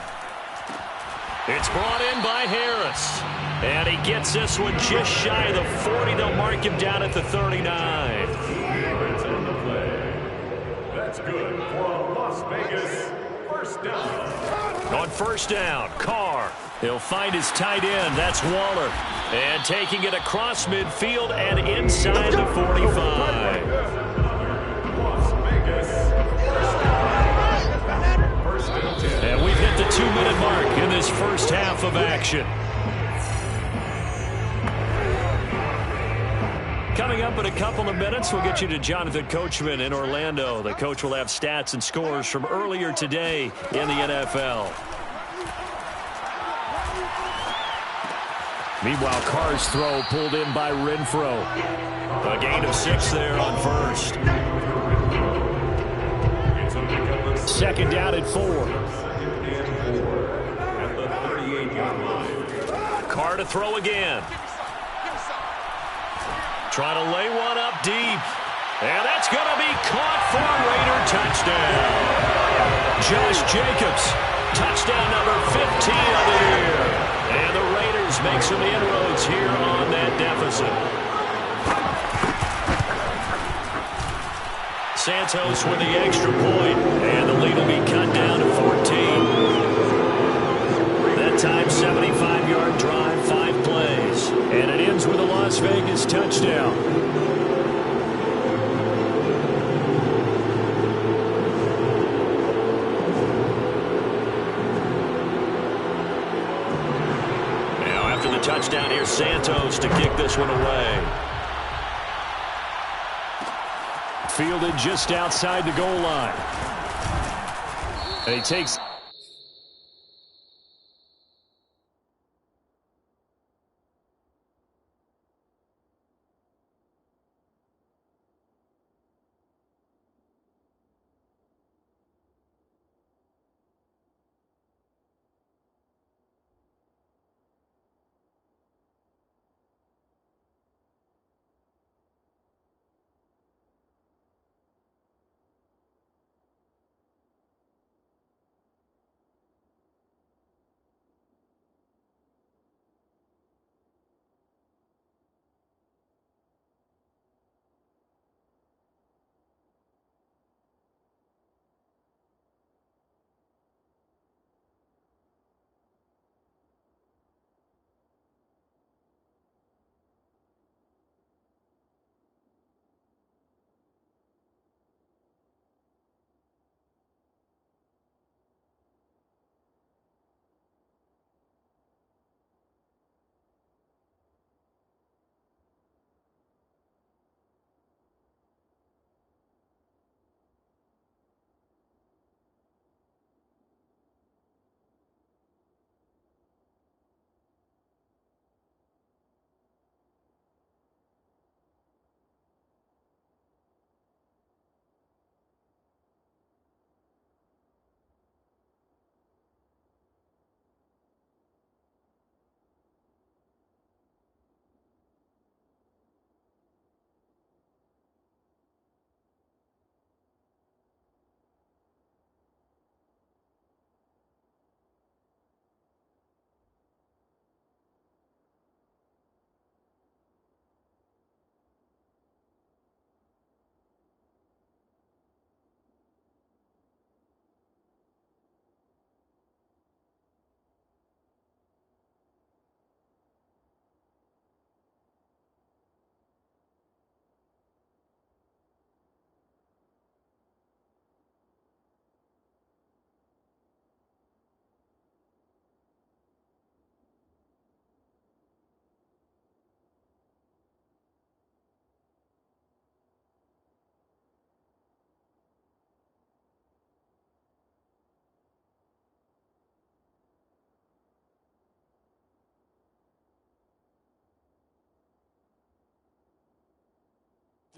It's brought in by Harris. And he gets this one just shy of the 40. They'll mark him down at the 39. That's good for a Las Vegas first down. On first down, Carr. He'll find his tight end. That's Waller. And taking it across midfield and inside the 45. Las Vegas first down. And we've hit the 2-minute mark in this first half of action. Coming up in a couple of minutes, we'll get you to Jonathan Coachman in Orlando. The coach will have stats and scores from earlier today in the NFL. Meanwhile, Carr's throw pulled in by Renfro. A gain of 6 there on first. Second down and 4. At the 38-yard line. Carr to throw again. Trying to lay one up deep. And that's going to be caught for a Raider touchdown. Josh Jacobs, touchdown number 15 of the year. And the Raiders make some inroads here on that deficit. Santos with the extra point, and the lead will be cut down to 14. That time, 75-yard drive, 5 plays. And it ends with a Las Vegas touchdown. Touchdown here, Santos to kick this one away. Fielded just outside the goal line. And he takes...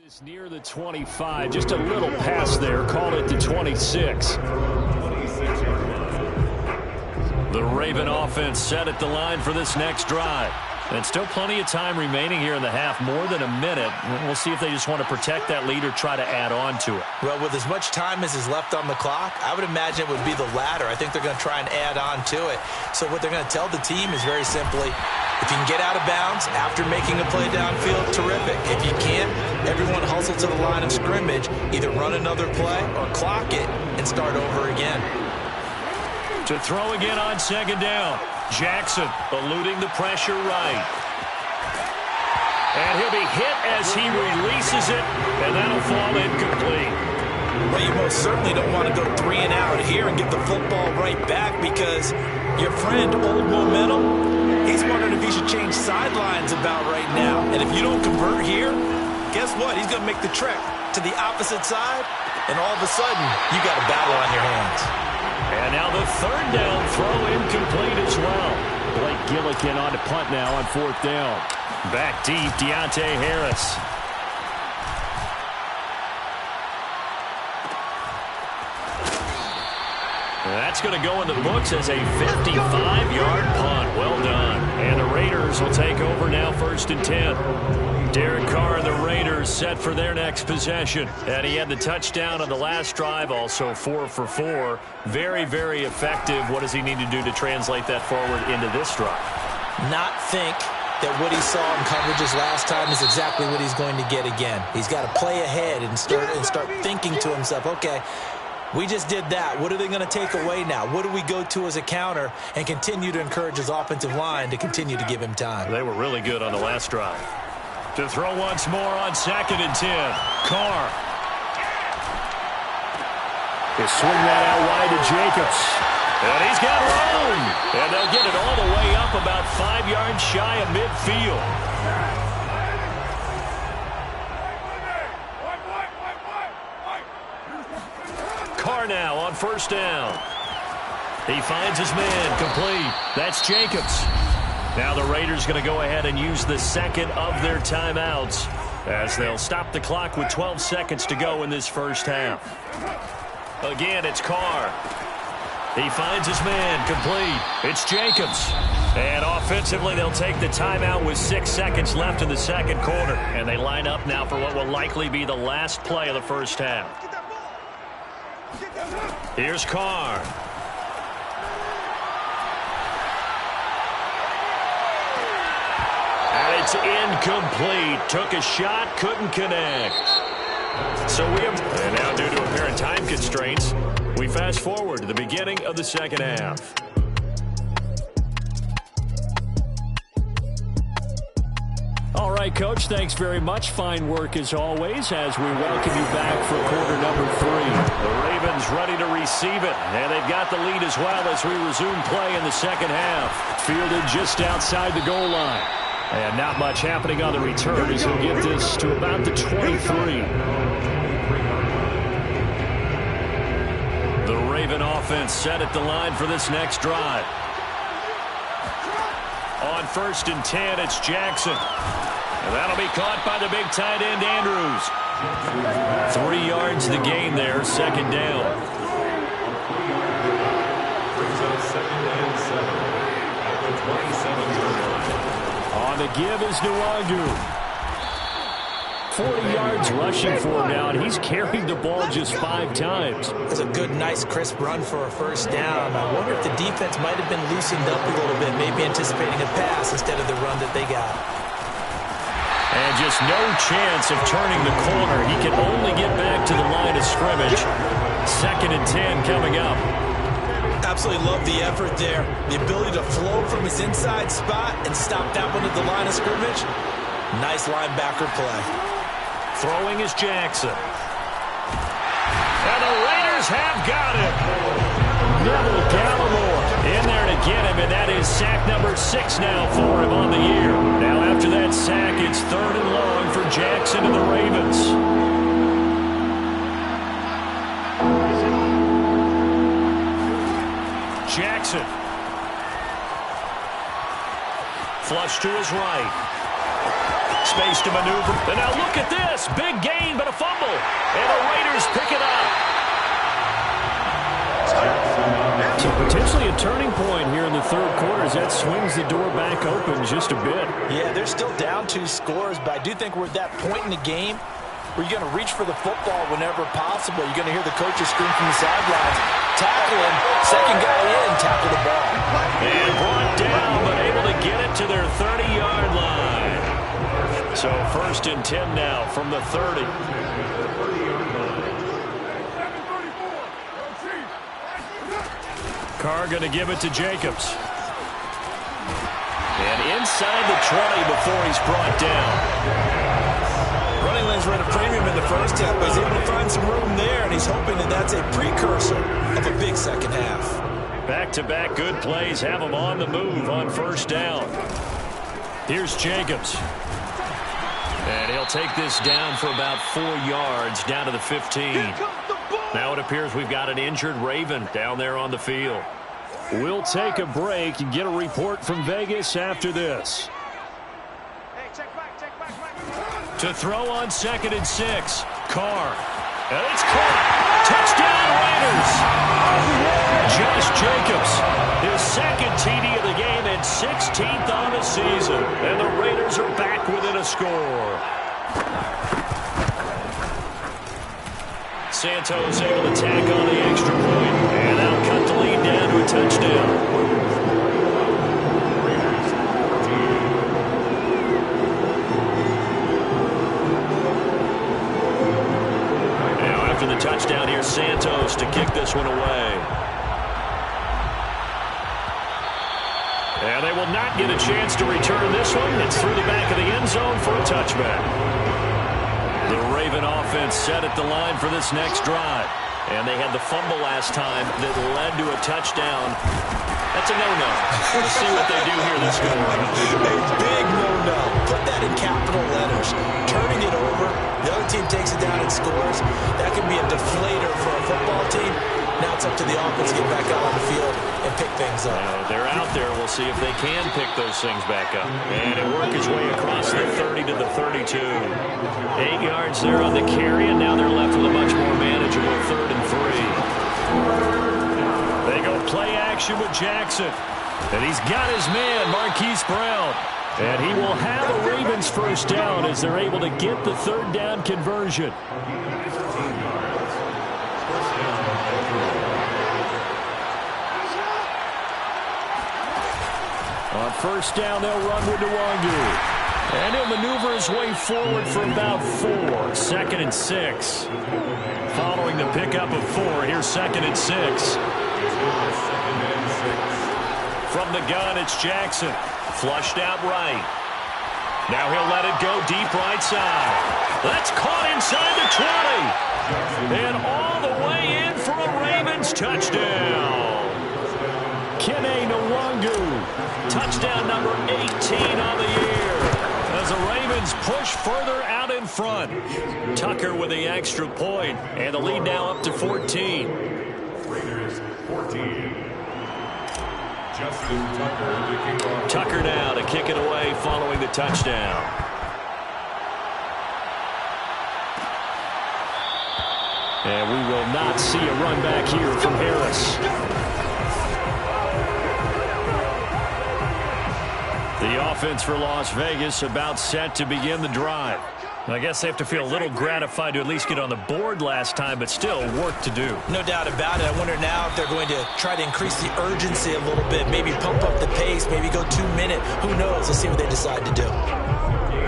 This near the 25, just a little pass there, call it the 26. The Raven offense set at the line for this next drive. And still plenty of time remaining here in the half, more than a minute. We'll see if they just want to protect that lead or try to add on to it. Well, with as much time as is left on the clock, I would imagine it would be the latter. I think they're going to try and add on to it. So what they're going to tell the team is very simply, if you can get out of bounds after making a play downfield, terrific. If you can't, everyone hustle to the line of scrimmage, either run another play or clock it and start over again. To throw again on second down. Jackson eluding the pressure right. And he'll be hit as he releases it, and that'll fall incomplete. Well, you most certainly don't want to go 3 and out here and get the football right back, because your friend, Old Momentum, he's wondering if he should change sidelines about right now. And if you don't convert here, guess what? He's going to make the trek to the opposite side, and all of a sudden, you got a battle on your hands. And now the third down throw incomplete as well. Blake Gillikin on to punt now on 4th down. Back deep, Deontay Harris. That's going to go in the books as a 55-yard punt. Well done. And the Raiders will take over now, 1st and 10. Derek Carr and the Raiders set for their next possession. And he had the touchdown on the last drive, also 4 for 4. Very, very effective. What does he need to do to translate that forward into this drive? Not think that what he saw in coverages last time is exactly what he's going to get again. He's got to play ahead and start thinking to himself, okay, we just did that. What are they going to take away now? What do we go to as a counter, and continue to encourage his offensive line to continue to give him time? They were really good on the last drive. To throw once more on 2nd and 10. Carr. They swing that out wide to Jacobs. And he's got room. And they'll get it all the way up about 5 yards shy of midfield. Carr now on 1st down. He finds his man complete. That's Jacobs. Now the Raiders going to go ahead and use the 2nd of their timeouts as they'll stop the clock with 12 seconds to go in this first half. Again, it's Carr. He finds his man complete. It's Jacobs. And offensively, they'll take the timeout with 6 seconds left in the second quarter. And they line up now for what will likely be the last play of the first half. Here's Carr. And it's incomplete. Took a shot, couldn't connect. So we have, and now due to apparent time constraints, we fast forward to the beginning of the second half. All right, Coach, thanks very much. Fine work as always as we welcome you back for quarter number 3. The Ravens ready to receive it, and they've got the lead as well as we resume play in the second half. Fielded just outside the goal line. And not much happening on the return as he'll get this to about the 23. The Raven offense set at the line for this next drive. On 1st and 10, it's Jackson. And that'll be caught by the big tight end, Andrews. 3 yards the gain there, 2nd down. On the give is Nwangu. 40 yards rushing for him now, and he's carried the ball just 5 times. It's a good, nice, crisp run for a 1st down. I wonder if the defense might have been loosened up a little bit, maybe anticipating a pass instead of the run that they got. And just no chance of turning the corner. He can only get back to the line of scrimmage. 2nd and 10 coming up. Absolutely love the effort there. The ability to flow from his inside spot and stop that one at the line of scrimmage. Nice linebacker play. Throwing is Jackson. And the Raiders have got him. Neville Gallimore in there to get him, and that is sack number 6 now for him on the year. Now after that sack, it's 3rd and long for Jackson and the Ravens. Jackson. Flush to his right. Space to maneuver. And now look at this. Big gain, but a fumble. And the Raiders pick it up. So potentially a turning point here in the 3rd quarter as that swings the door back open just a bit. Yeah, they're still down 2 scores, but I do think we're at that point in the game where you're going to reach for the football whenever possible. You're going to hear the coaches scream from the sidelines. Tackle him. 2nd guy in. Tackle the ball. And brought down, but able to get it to their 30-yard line. So 1st and 10 now from the 30. Carr going to give it to Jacobs. And inside the 20 before he's brought down. Running lanes were at a premium in the first half, but he's able to find some room there, and he's hoping that that's a precursor of a big second half. Back-to-back good plays have him on the move on 1st down. Here's Jacobs. And he'll take this down for about 4 yards, down to the 15. Now it appears we've got an injured Raven down there on the field. We'll take a break and get a report from Vegas after this. To throw on 2nd and 6, Carr. And it's caught. Touchdown, Raiders. Josh Jacobs, his second TD of the game and 16th on the season. And the Raiders are back within a score. Santos able to tack on the extra point. And that'll cut the lead down to a touchdown. After the touchdown, here's Santos to kick this one away. And they will not get a chance to return this one. It's through the back of the end zone for a touchback. The Raven offense set at the line for this next drive. And they had the fumble last time that led to a touchdown. That's a no-no. We'll see what they do here this go around. A big no-no. Put that in capital letters. Turning it over, the other team takes it down and scores. That can be a deflator for a football team. Now it's up to the offense to get back out on the field and pick things up. They're out there. We'll see if they can pick those things back up. And it worked its way across the 30 to the 32. 8 yards there on the carry, and now they're left with a much more manageable 3rd and 3. They go play action with Jackson. And he's got his man, Marquise Brown. And he will have a Ravens first down as they're able to get the 3rd down conversion. On first down, they'll run with Nwangu. And he'll maneuver his way forward for about 4. 2nd and 6. Following the pickup of 4, here's 2nd and 6. From the gun, it's Jackson. Flushed out right. Now he'll let it go deep right side. That's caught inside the 20. And all the way in for a Ravens touchdown. Kene Nwangu. Touchdown number 18 on the year. As the Ravens push further out in front. Tucker with the extra point. And the lead now up to 14. Raiders 14. Tucker now to kick it away following the touchdown. And we will not see a run back here from Harris. The offense for Las Vegas about set to begin the drive. I guess they have to feel a little gratified to at least get on the board last time, but still work to do. No doubt about it. I wonder now if they're going to try to increase the urgency a little bit, maybe pump up the pace, maybe go 2-minute. Who knows? Let's see what they decide to do.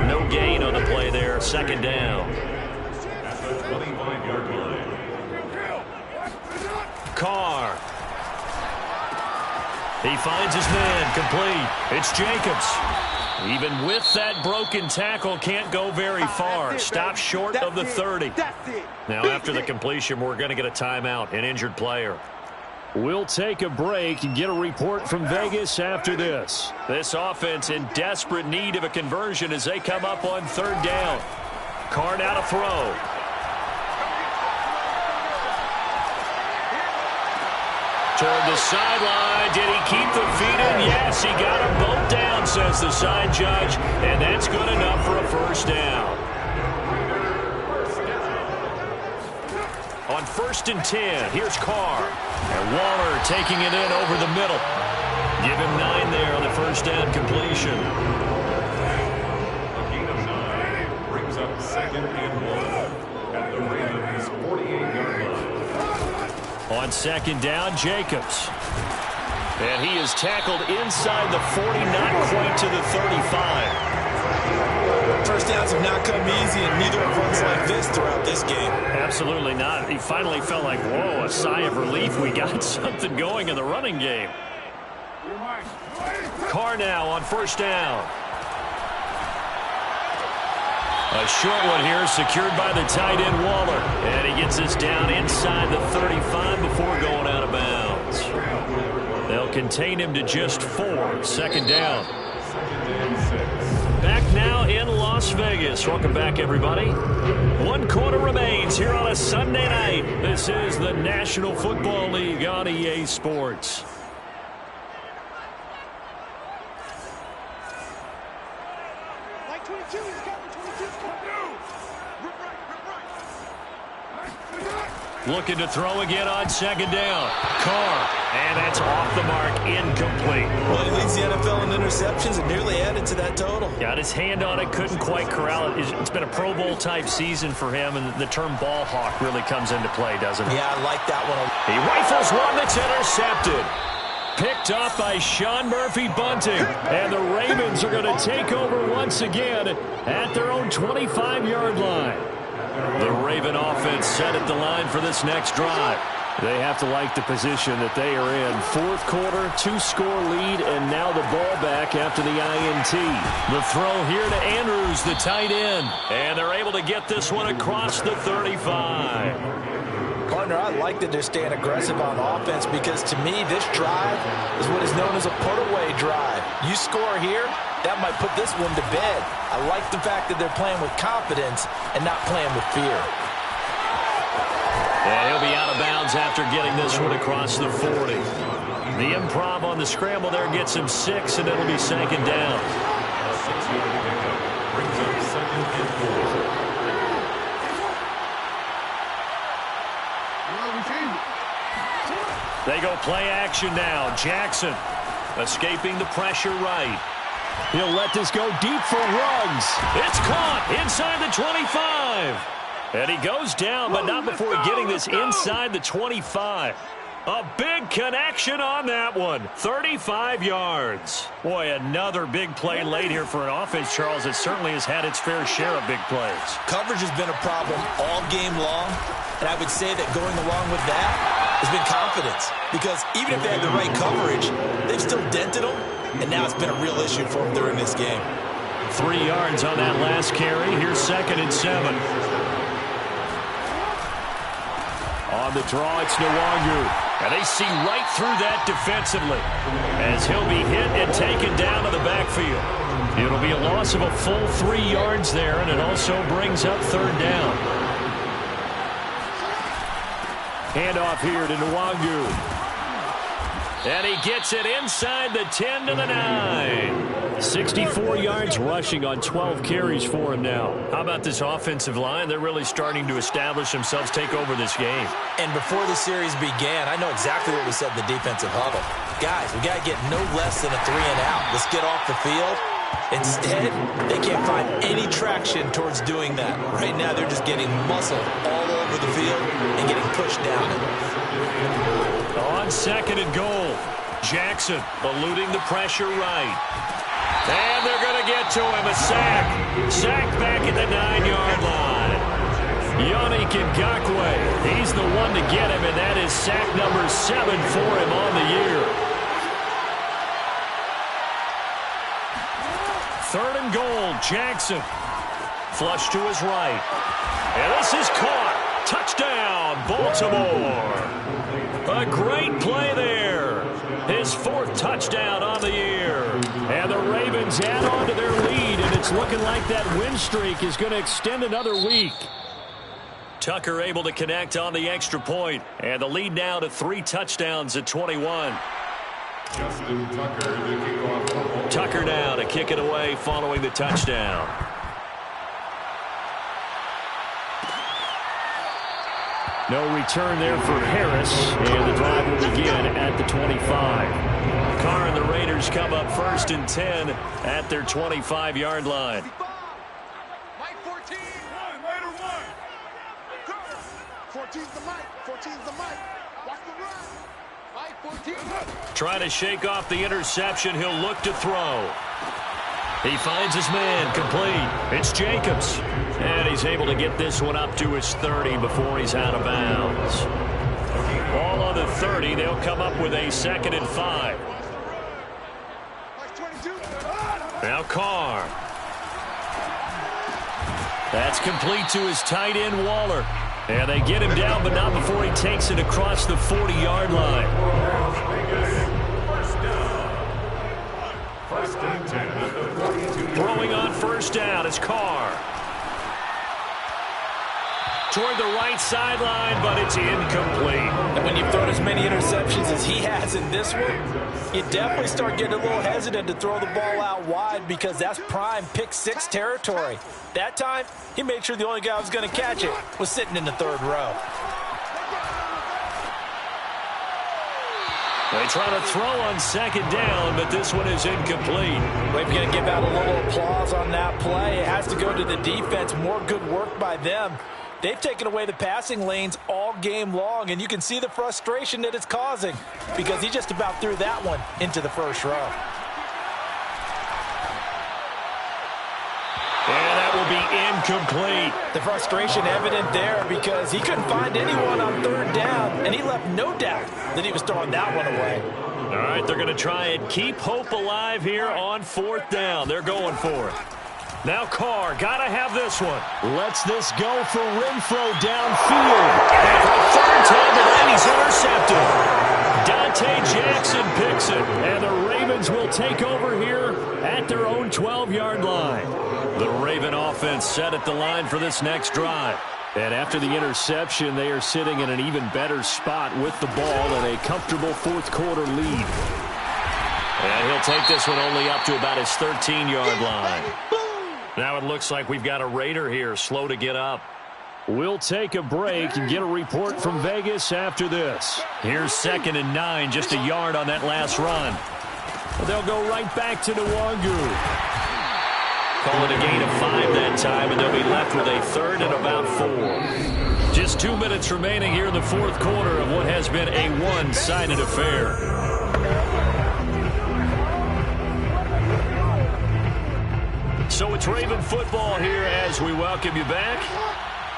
No gain on the play there. 2nd down. At the 25-yard line. Carr. He finds his man complete. It's Jacobs. Even with that broken tackle, can't go very far. Stops short of the 30. Now, after the completion, we're going to get a timeout, an injured player. We'll take a break and get a report from Vegas after this. This offense in desperate need of a conversion as they come up on 3rd down. Carr now to throw. Toward the sideline. Did he keep the feet in? Yes, he got them both down, says the side judge. And that's good enough for a first down. On 1st and 10, here's Carr. And Waller taking it in over the middle. Give him 9 there on the first down completion. A gain of 9 brings up 2nd and 1 at the Ravens 48-yard line. On 2nd down, Jacobs. And he is tackled inside the 40, not quite to the 35. First downs have not come easy, and neither have runs like this throughout this game. Absolutely not. He finally felt like, whoa, a sigh of relief. We got something going in the running game. Carr now on 1st down. A short one here secured by the tight end Waller. And he gets this down inside the 35 before going out of bounds. They'll contain him to just 4. 2nd down. Back now in Las Vegas. Welcome back, everybody. 1 quarter remains here on a Sunday night. This is the National Football League on EA Sports. Like 22, he's coming. 22's coming. Looking to throw again on second down. Carr. And that's off the mark. Incomplete. Well, he leads the NFL in interceptions and nearly added to that total. Got his hand on it. Couldn't quite corral it. It's been a Pro Bowl type season for him, and the term ball hawk really comes into play, doesn't it? Yeah, I like that one. He rifles one that's intercepted. Picked off by Sean Murphy Bunting. And the Ravens are going to take over once again at their own 25-yard line. The Raven offense set at the line for this next drive. They have to like the position that they are in. Fourth quarter, 2-score lead, and now the ball back after the INT. The throw here to Andrews, the tight end. And they're able to get this one across the 35. Partner, I like that they're staying aggressive on offense because to me, this drive is what is known as a put-away drive. You score here, that might put this one to bed. I like the fact that they're playing with confidence and not playing with fear. And he'll be out of bounds after getting this one across the 40. The improv on the scramble there gets him 6, and it'll be second down. Brings up second and 4. They go play action now. Jackson escaping the pressure right. He'll let this go deep for Ruggs. It's caught inside the 25. And he goes down, but not before getting this inside the 25. A big connection on that one. 35 yards. Boy, another big play late here for an offense, Charles, that certainly has had its fair share of big plays. Coverage has been a problem all game long, and I would say that going along with that has been confidence. Because even if they had the right coverage, they've still dented them, and now it's been a real issue for them during this game. 3 yards on that last carry. Here's second and 7. On the draw, it's Nwangu. And they see right through that defensively as he'll be hit and taken down to the backfield. It'll be a loss of a full 3 yards there, and it also brings up third down. Handoff here to Nwangu. And he gets it inside the 10 to the 9. 64 yards rushing on 12 carries for him now. How about this offensive line? They're really starting to establish themselves, take over this game. And before the series began, I know exactly what we said in the defensive huddle. Guys, we got to get no less than a 3 and out. Let's get off the field. Instead, they can't find any traction towards doing that. Right now, they're just getting muscle all over the field and getting pushed down. On second and goal, Jackson eluding the pressure right. And they're going to get to him, a sack. Sacked back at the 9-yard line. Yannick Ngakoue, he's the one to get him, and that is sack number 7 for him on the year. Third and goal, Jackson. Flush to his right. And this is caught. Touchdown, Baltimore. A great play there. His 4th touchdown on the year. And the Ravens add on to their lead, and it's looking like that win streak is going to extend another week. Tucker able to connect on the extra point, and the lead now to 3 touchdowns at 21. Justin Tucker, the kickoff. Tucker now to kick it away following the touchdown. No return there for Harris, and the drive will begin at the 25. Carr and the Raiders come up first and 10 at their 25-yard line. Mike 14. Raider 1. 14's the Mike. 14's the Mike. Watch the run. Mike 14. Trying to shake off the interception. He'll look to throw. He finds his man, complete. It's Jacobs. And he's able to get this one up to his 30 before he's out of bounds. Ball on the 30. They'll come up with a 2nd and 5. Now Carr. That's complete to his tight end, Waller. And they get him down, but not before he takes it across the 40-yard line. First and 10 at the 42. Throwing on first down is Carr. Toward the right sideline, but it's incomplete. And when you've thrown as many interceptions as he has in this one, you definitely start getting a little hesitant to throw the ball out wide because that's prime pick 6 territory. That time, he made sure the only guy who was going to catch it was sitting in the 3rd row. They try to throw on second down, but this one is incomplete. We're going to give out a little applause on that play. It has to go to the defense. More good work by them. They've taken away the passing lanes all game long, and you can see the frustration that it's causing because he just about threw that one into the first row. And that will be incomplete. The frustration evident there because he couldn't find anyone on third down, and he left no doubt that he was throwing that one away. All right, they're going to try and keep hope alive here on fourth down. They're going for it. Now Carr, got to have this one. Lets this go for Renfro downfield. And for the third time tonight, he's intercepted. Dante Jackson picks it. And the Ravens will take over here at their own 12-yard line. The Raven offense set at the line for this next drive. And after the interception, they are sitting in an even better spot with the ball and a comfortable fourth-quarter lead. And he'll take this one only up to about his 13-yard line. Now it looks like we've got a Raider here, slow to get up. We'll take a break and get a report from Vegas after this. Here's 2nd and 9, just a yard on that last run. They'll go right back to Nwangu. Call it a gain of 5 that time, and they'll be left with a 3rd and about 4. Just 2 minutes remaining here in the fourth quarter of what has been a one-sided affair. So it's Raven football here as we welcome you back.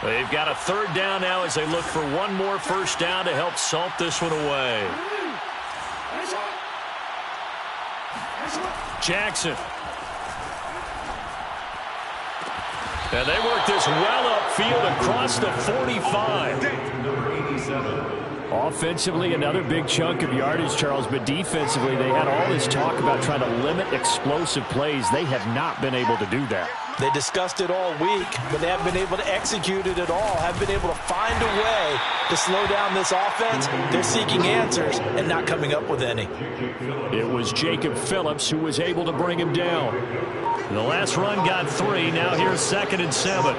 They've got a 3rd down now as they look for one more first down to help salt this one away. Jackson. And they work this well upfield across the 45. Number 87. Offensively, another big chunk of yardage, Charles, but defensively, they had all this talk about trying to limit explosive plays. They have not been able to do that. They discussed it all week, but they haven't been able to execute it at all, haven't been able to find a way to slow down this offense. They're seeking answers and not coming up with any. It was Jacob Phillips who was able to bring him down. The last run got 3. Now here's 2nd and 7.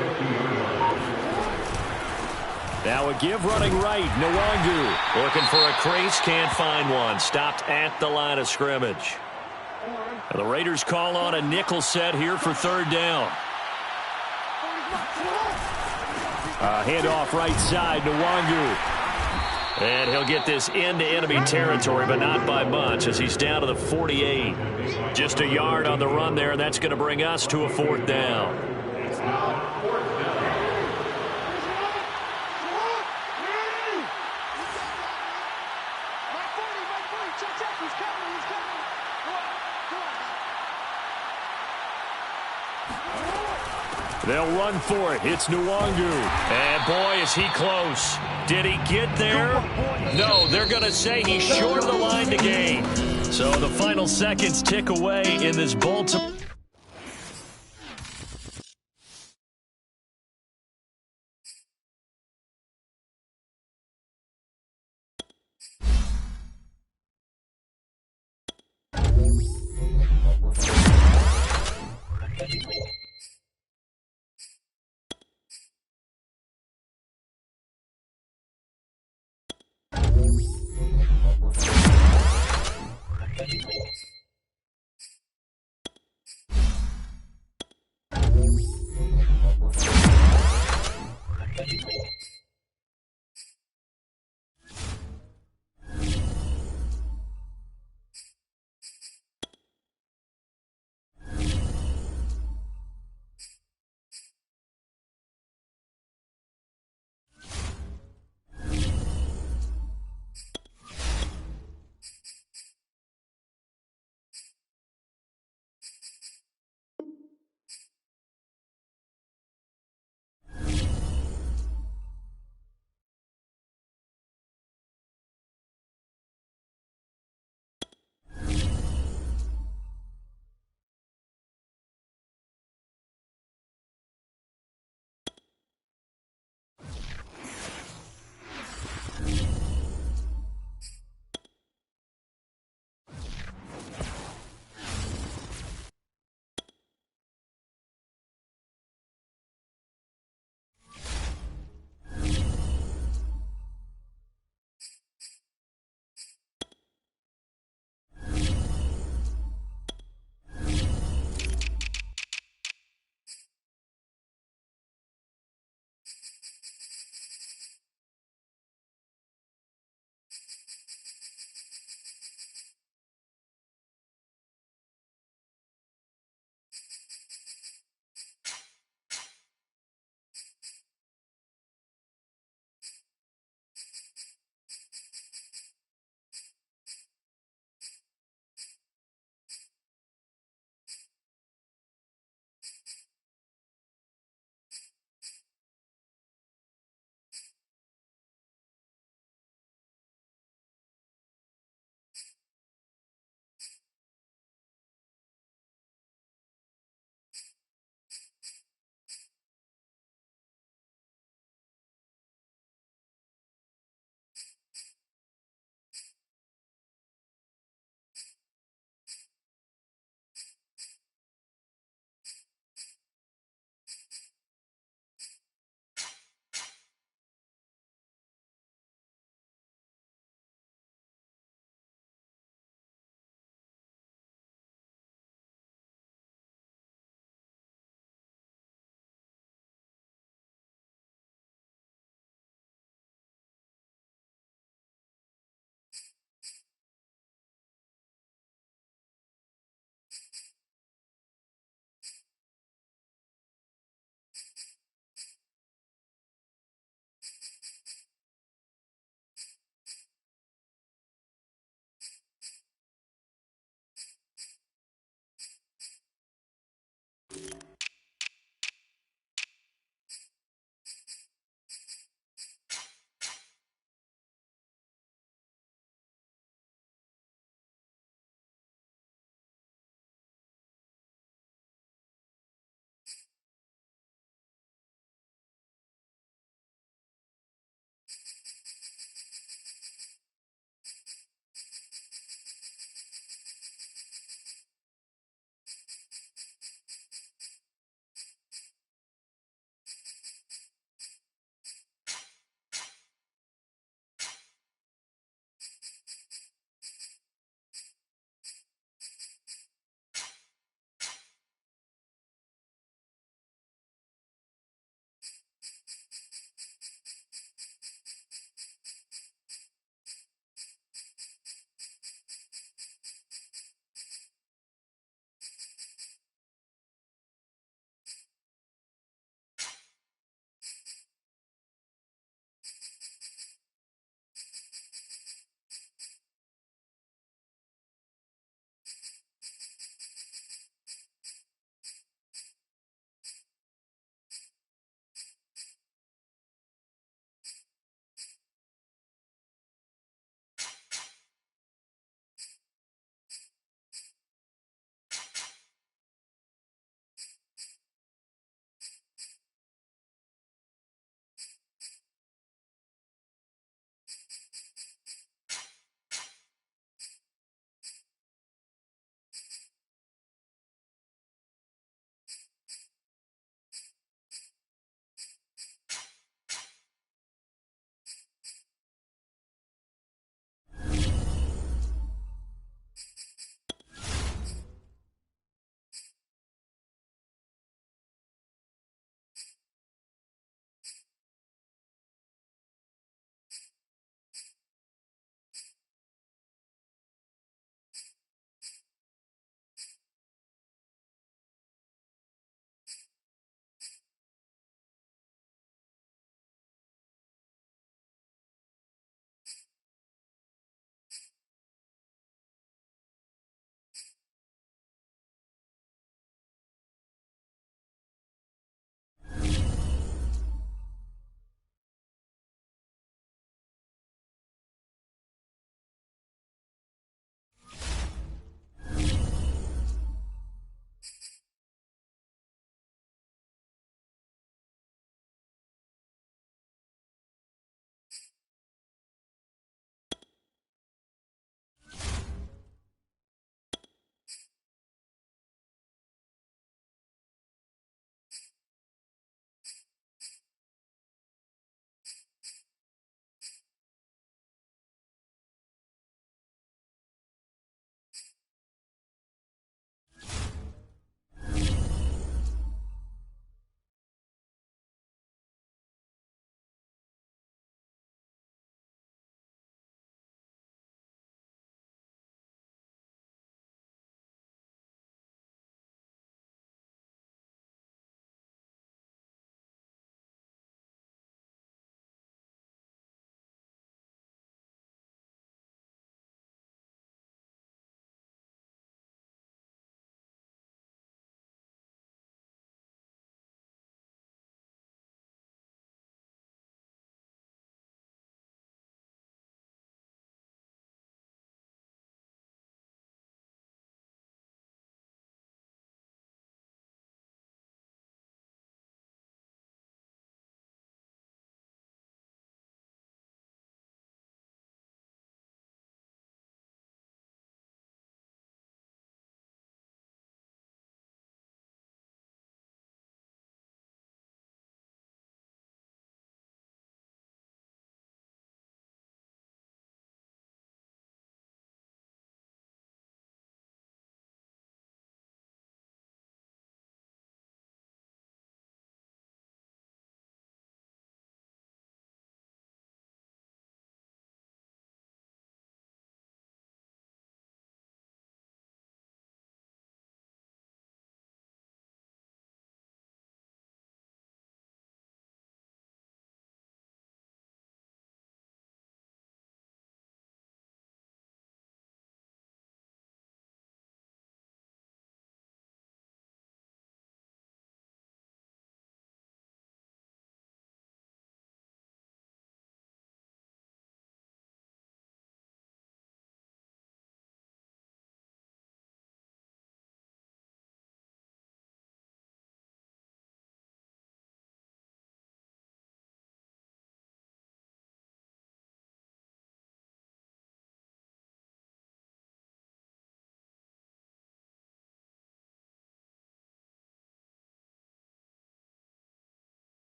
Now a give running right. Nwangu looking for a crease. Can't find one. Stopped at the line of scrimmage. And the Raiders call on a nickel set here for 3rd down. Handoff right side. Nwangu. And he'll get this into enemy territory, but not by much as he's down to the 48. Just a yard on the run there, and that's going to bring us to a 4th down. They'll run for it. It's Nwangu. And boy, is he close. Did he get there? No, they're going to say he's short of the line to gain. So the final seconds tick away in this Baltimore.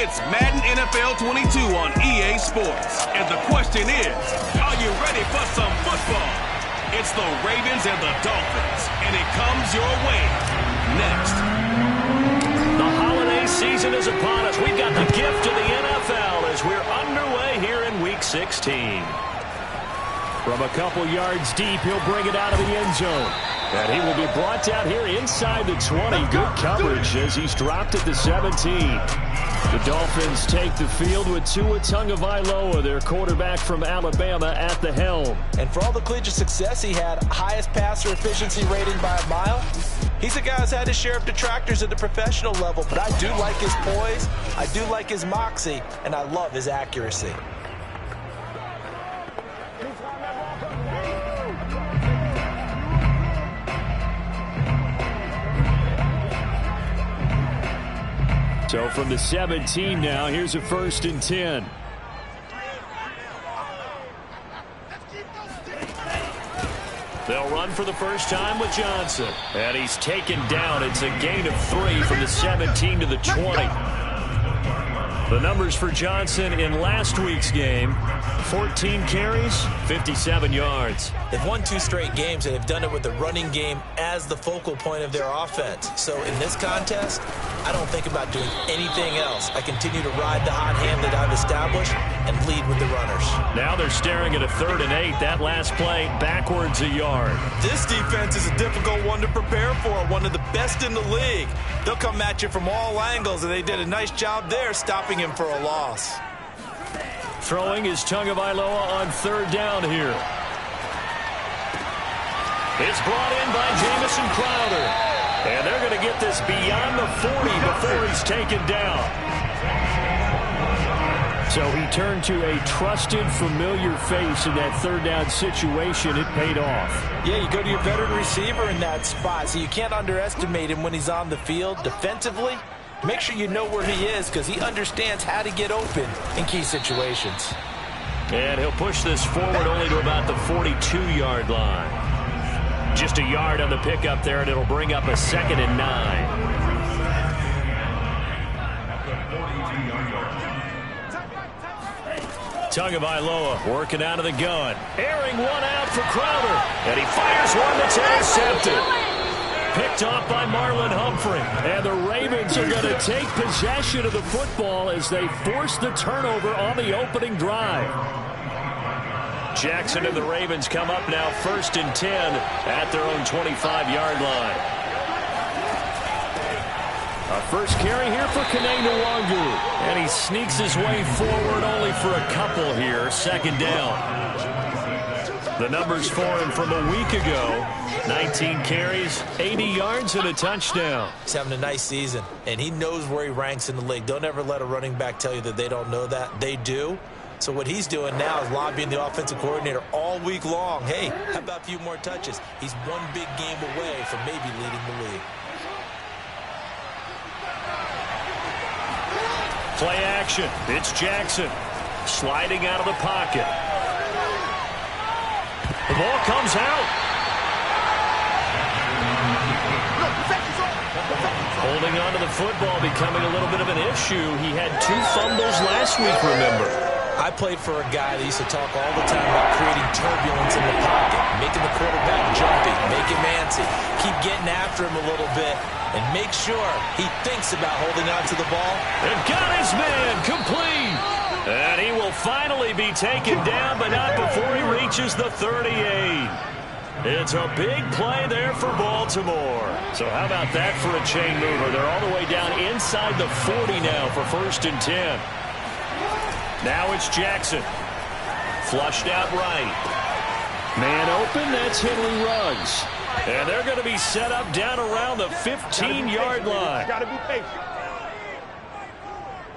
It's Madden NFL 22 on EA Sports. And the question is, are you ready for some football? It's the Ravens and the Dolphins, and it comes your way next. The holiday season is upon us. We've got the gift of the NFL as we're underway here in Week 16. From a couple yards deep, he'll bring it out of the end zone. And he will be brought down here inside the 20. Good coverage as he's dropped at the 17. The Dolphins take the field with Tua Tagovailoa, their quarterback from Alabama, at the helm. And for all the collegiate success he had, highest passer efficiency rating by a mile, he's a guy who's had his share of detractors at the professional level. But I do like his poise, I do like his moxie, and I love his accuracy. So from the 17 now, here's a 1st and 10. They'll run for the first time with Johnson. And he's taken down. It's a gain of 3 from the 17 to the 20. The numbers for Johnson in last week's game: 14 carries, 57 yards. They've won 2 straight games, and they've done it with the running game as the focal point of their offense. So in this contest, I don't think about doing anything else. I continue to ride the hot hand that I've established and lead with the runners. Now they're staring at a 3rd and 8. That last play, backwards a yard. This defense is a difficult one to prepare for, one of the best in the league. They'll come at you from all angles, and they did a nice job there stopping him for a loss. Throwing is Tagovailoa on 3rd down here. It's brought in by Jamison Crowder. And they're going to get this beyond the 40 before he's taken down. So he turned to a trusted, familiar face in that 3rd down situation. It paid off. Yeah, you go to your veteran receiver in that spot, so you can't underestimate him when he's on the field. Defensively, make sure you know where he is because he understands how to get open in key situations. And he'll push this forward only to about the 42-yard line. Just a yard on the pickup there, and it'll bring up a 2nd and 9. Tagovailoa working out of the gun. Airing one out for Crowder. And he fires one that's intercepted. Picked off by Marlon Humphrey. And the Ravens are going to take possession of the football as they force the turnover on the opening drive. Jackson and the Ravens come up now 1st and 10 at their own 25-yard line. A first carry here for Kene-Nwangwu. And he sneaks his way forward only for a couple here. 2nd down. The numbers for him from a week ago: 19 carries, 80 yards, and a touchdown. He's having a nice season, and he knows where he ranks in the league. Don't ever let a running back tell you that they don't know that. They do. So what he's doing now is lobbying the offensive coordinator all week long. Hey, how about a few more touches? He's one big game away from maybe leading the league. Play action. It's Jackson sliding out of the pocket. The ball comes out. Holding on to the football becoming a little bit of an issue. He had 2 fumbles last week, remember. I played for a guy that used to talk all the time about creating turbulence in the pocket, making the quarterback jumpy, make him antsy, keep getting after him a little bit, and make sure he thinks about holding on to the ball. And got his man complete. And he will finally be taken down, but not before he reaches the 38. It's a big play there for Baltimore. So how about that for a chain mover? They're all the way down inside the 40 now for 1st and 10. Now it's Jackson. Flushed out right. Man open, that's Henry Ruggs. And they're going to be set up down around the 15-yard line. Got to be patient.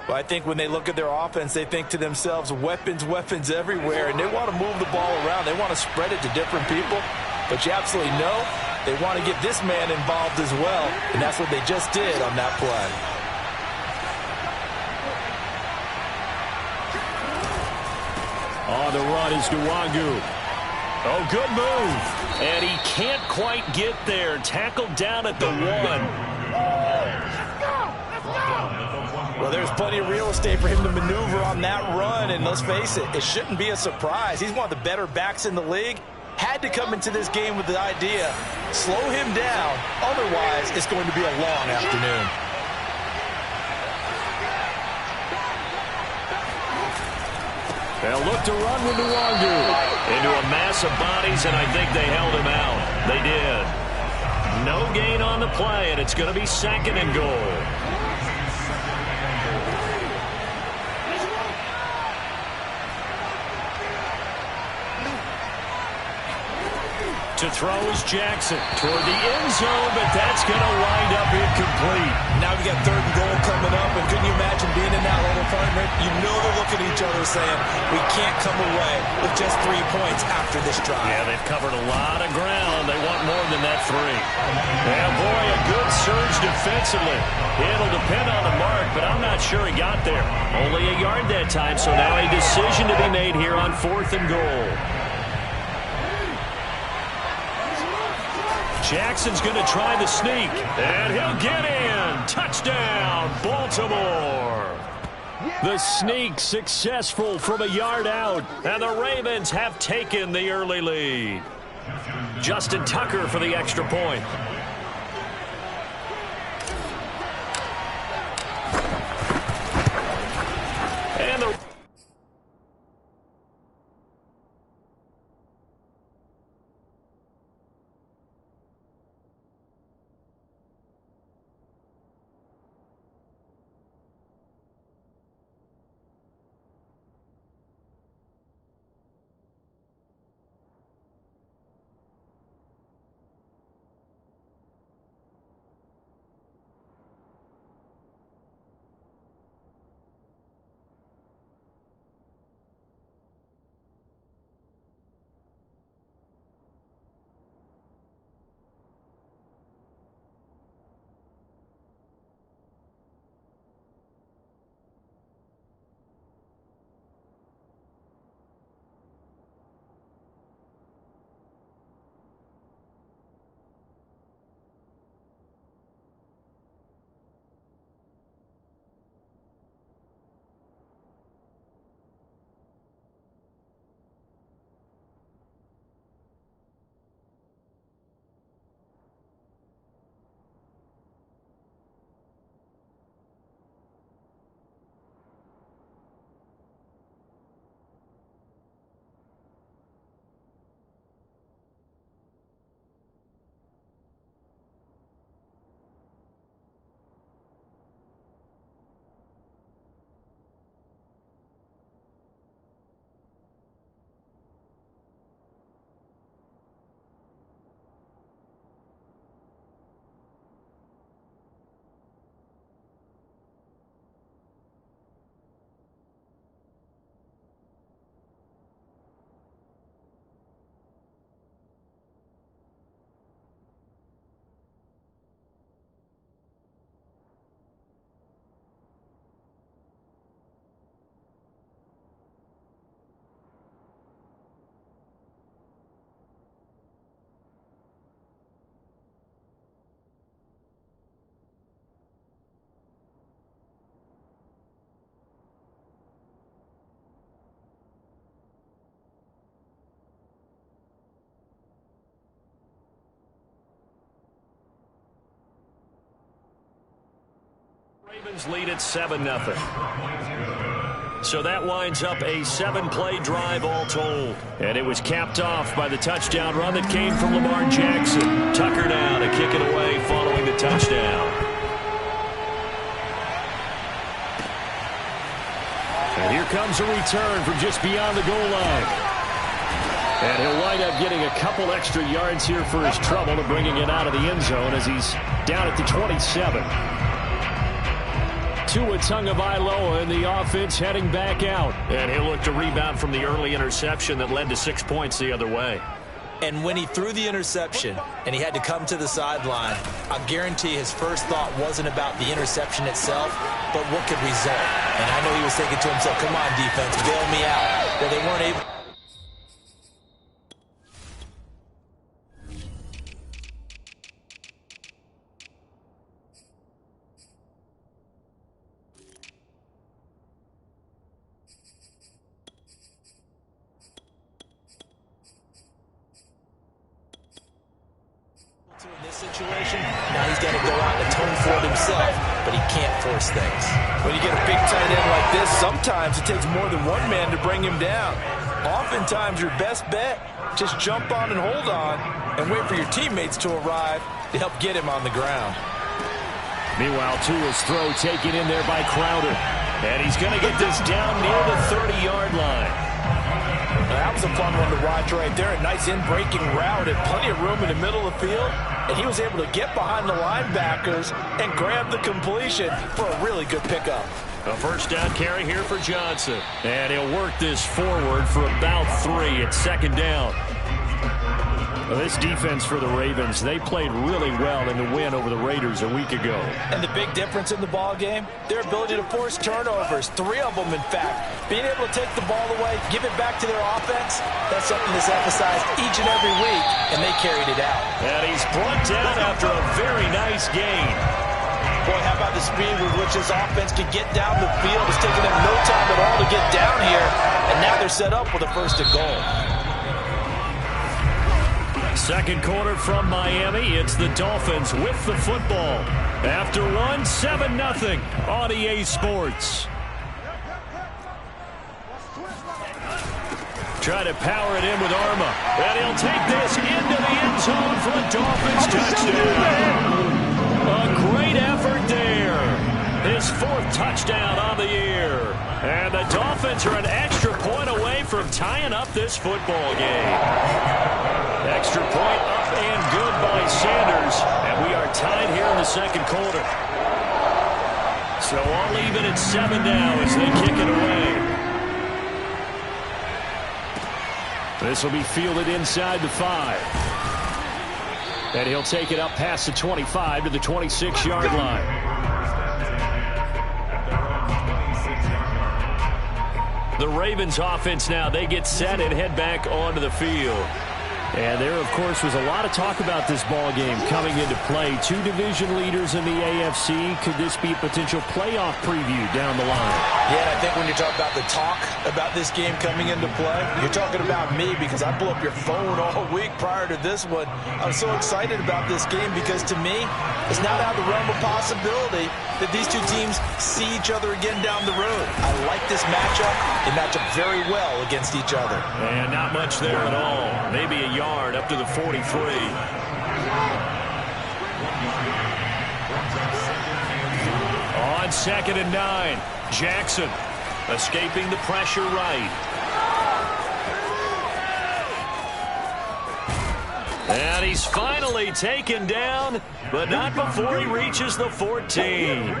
Well, I think when they look at their offense, they think to themselves, weapons, weapons everywhere, and they want to move the ball around. They want to spread it to different people. But you absolutely know they want to get this man involved as well, and that's what they just did on that play. On the run is Nwangwu. Oh, good move. And he can't quite get there. Tackled down at the 1. Well, there's plenty of real estate for him to maneuver on that run, and let's face it, it shouldn't be a surprise. He's one of the better backs in the league. Had to come into this game with the idea, slow him down, otherwise it's going to be a long afternoon. They'll look to run with Nwangu into a mass of bodies, and I think they held him out. They did. No gain on the play, and it's going to be 2nd and goal. To throw is Jackson toward the end zone, but that's going to wind up incomplete. Now we got 3rd and goal coming up, and couldn't you imagine being in that little apartment? You know they're looking at each other saying, we can't come away with just 3 points after this drive. Yeah, they've covered a lot of ground. They want more than that 3. And boy, a good surge defensively. It'll depend on the mark, but I'm not sure he got there. Only a yard that time, so now a decision to be made here on 4th and goal. Jackson's going to try the sneak, and he'll get in. Touchdown, Baltimore. The sneak successful from a yard out, and the Ravens have taken the early lead. Justin Tucker for the extra point. And the Ravens lead at 7-0. So that winds up a 7-play drive all told. And it was capped off by the touchdown run that came from Lamar Jackson. Tucker now to kick it away following the touchdown. And here comes a return from just beyond the goal line. And he'll wind up getting a couple extra yards here for his trouble to bringing it out of the end zone as he's down at the 27. Tua Tagovailoa in the offense heading back out. And he'll look to rebound from the early interception that led to 6 points the other way. And when he threw the interception and he had to come to the sideline, I guarantee his first thought wasn't about the interception itself, but what could result. And I know he was thinking to himself, come on, defense, bail me out. Well, they weren't able. situation. Now he's got to go out and atone for it himself, but he can't force things. When you get a big tight end like this, sometimes it takes more than one man to bring him down. Oftentimes, your best bet, just jump on and hold on and wait for your teammates to arrive to help get him on the ground. Meanwhile, Tua's throw taken in there by Crowder. And he's going to get this down near the 30-yard line. That was a fun one to watch right there. A nice in-breaking route and plenty of room in the middle of the field. And he was able to get behind the linebackers and grab the completion for a really good pickup. A first down carry here for Johnson. And he'll work this forward for about 3. It's second down. Well, this defense for the Ravens, they played really well in the win over the Raiders a week ago. And the big difference in the ball game, their ability to force turnovers, 3 of them in fact. Being able to take the ball away, give it back to their offense, that's something that's emphasized each and every week, and they carried it out. And he's brought down after a very nice gain. Boy, how about the speed with which this offense can get down the field? It's taken them no time at all to get down here, and now they're set up with a first and goal. Second quarter from Miami. It's the Dolphins with the football. After 7-0 on EA Sports. Try to power it in with Arma. And he'll take this into the end zone for a Dolphins touchdown. A great effort there. His 4th touchdown on the year. And the Dolphins are an extra point away from tying up this football game. Extra point up and good by Sanders. And we are tied here in the second quarter. So all even at 7 now as they kick it away. This will be fielded inside the 5. And he'll take it up past the 25 to the 26-yard line. The Ravens offense now, they get set and head back onto the field. And there, of course, was a lot of talk about this ball game coming into play. 2 division leaders in the AFC. Could this be a potential playoff preview down the line? Yeah, and I think when you talk about the talk about this game coming into play, you're talking about me because I blew up your phone all week prior to this one. I'm so excited about this game because to me, it's not out of the realm of possibility that these 2 teams see each other again down the road. I like this matchup. They match up very well against each other. And not much there at all. Maybe a yard up to the 43. On 2nd and 9, Jackson escaping the pressure right. And he's finally taken down, but not before he reaches the 14.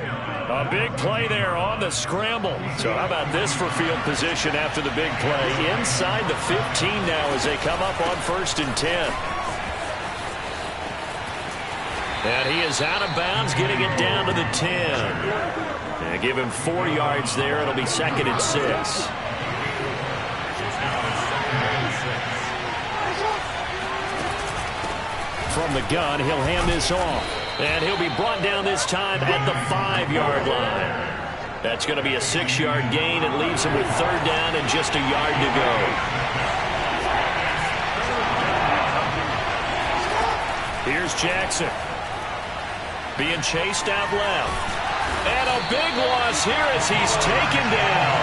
A big play there on the scramble. So how about this for field position after the big play? Inside the 15 now as they come up on 1st and 10. And he is out of bounds, getting it down to the 10. And give him 4 yards there. It'll be 2nd and 6. From the gun, he'll hand this off. And he'll be brought down this time at the 5-yard line. That's going to be a 6-yard gain. It leaves him with 3rd down and just a yard to go. Here's Jackson. Being chased out left. And a big loss here as he's taken down.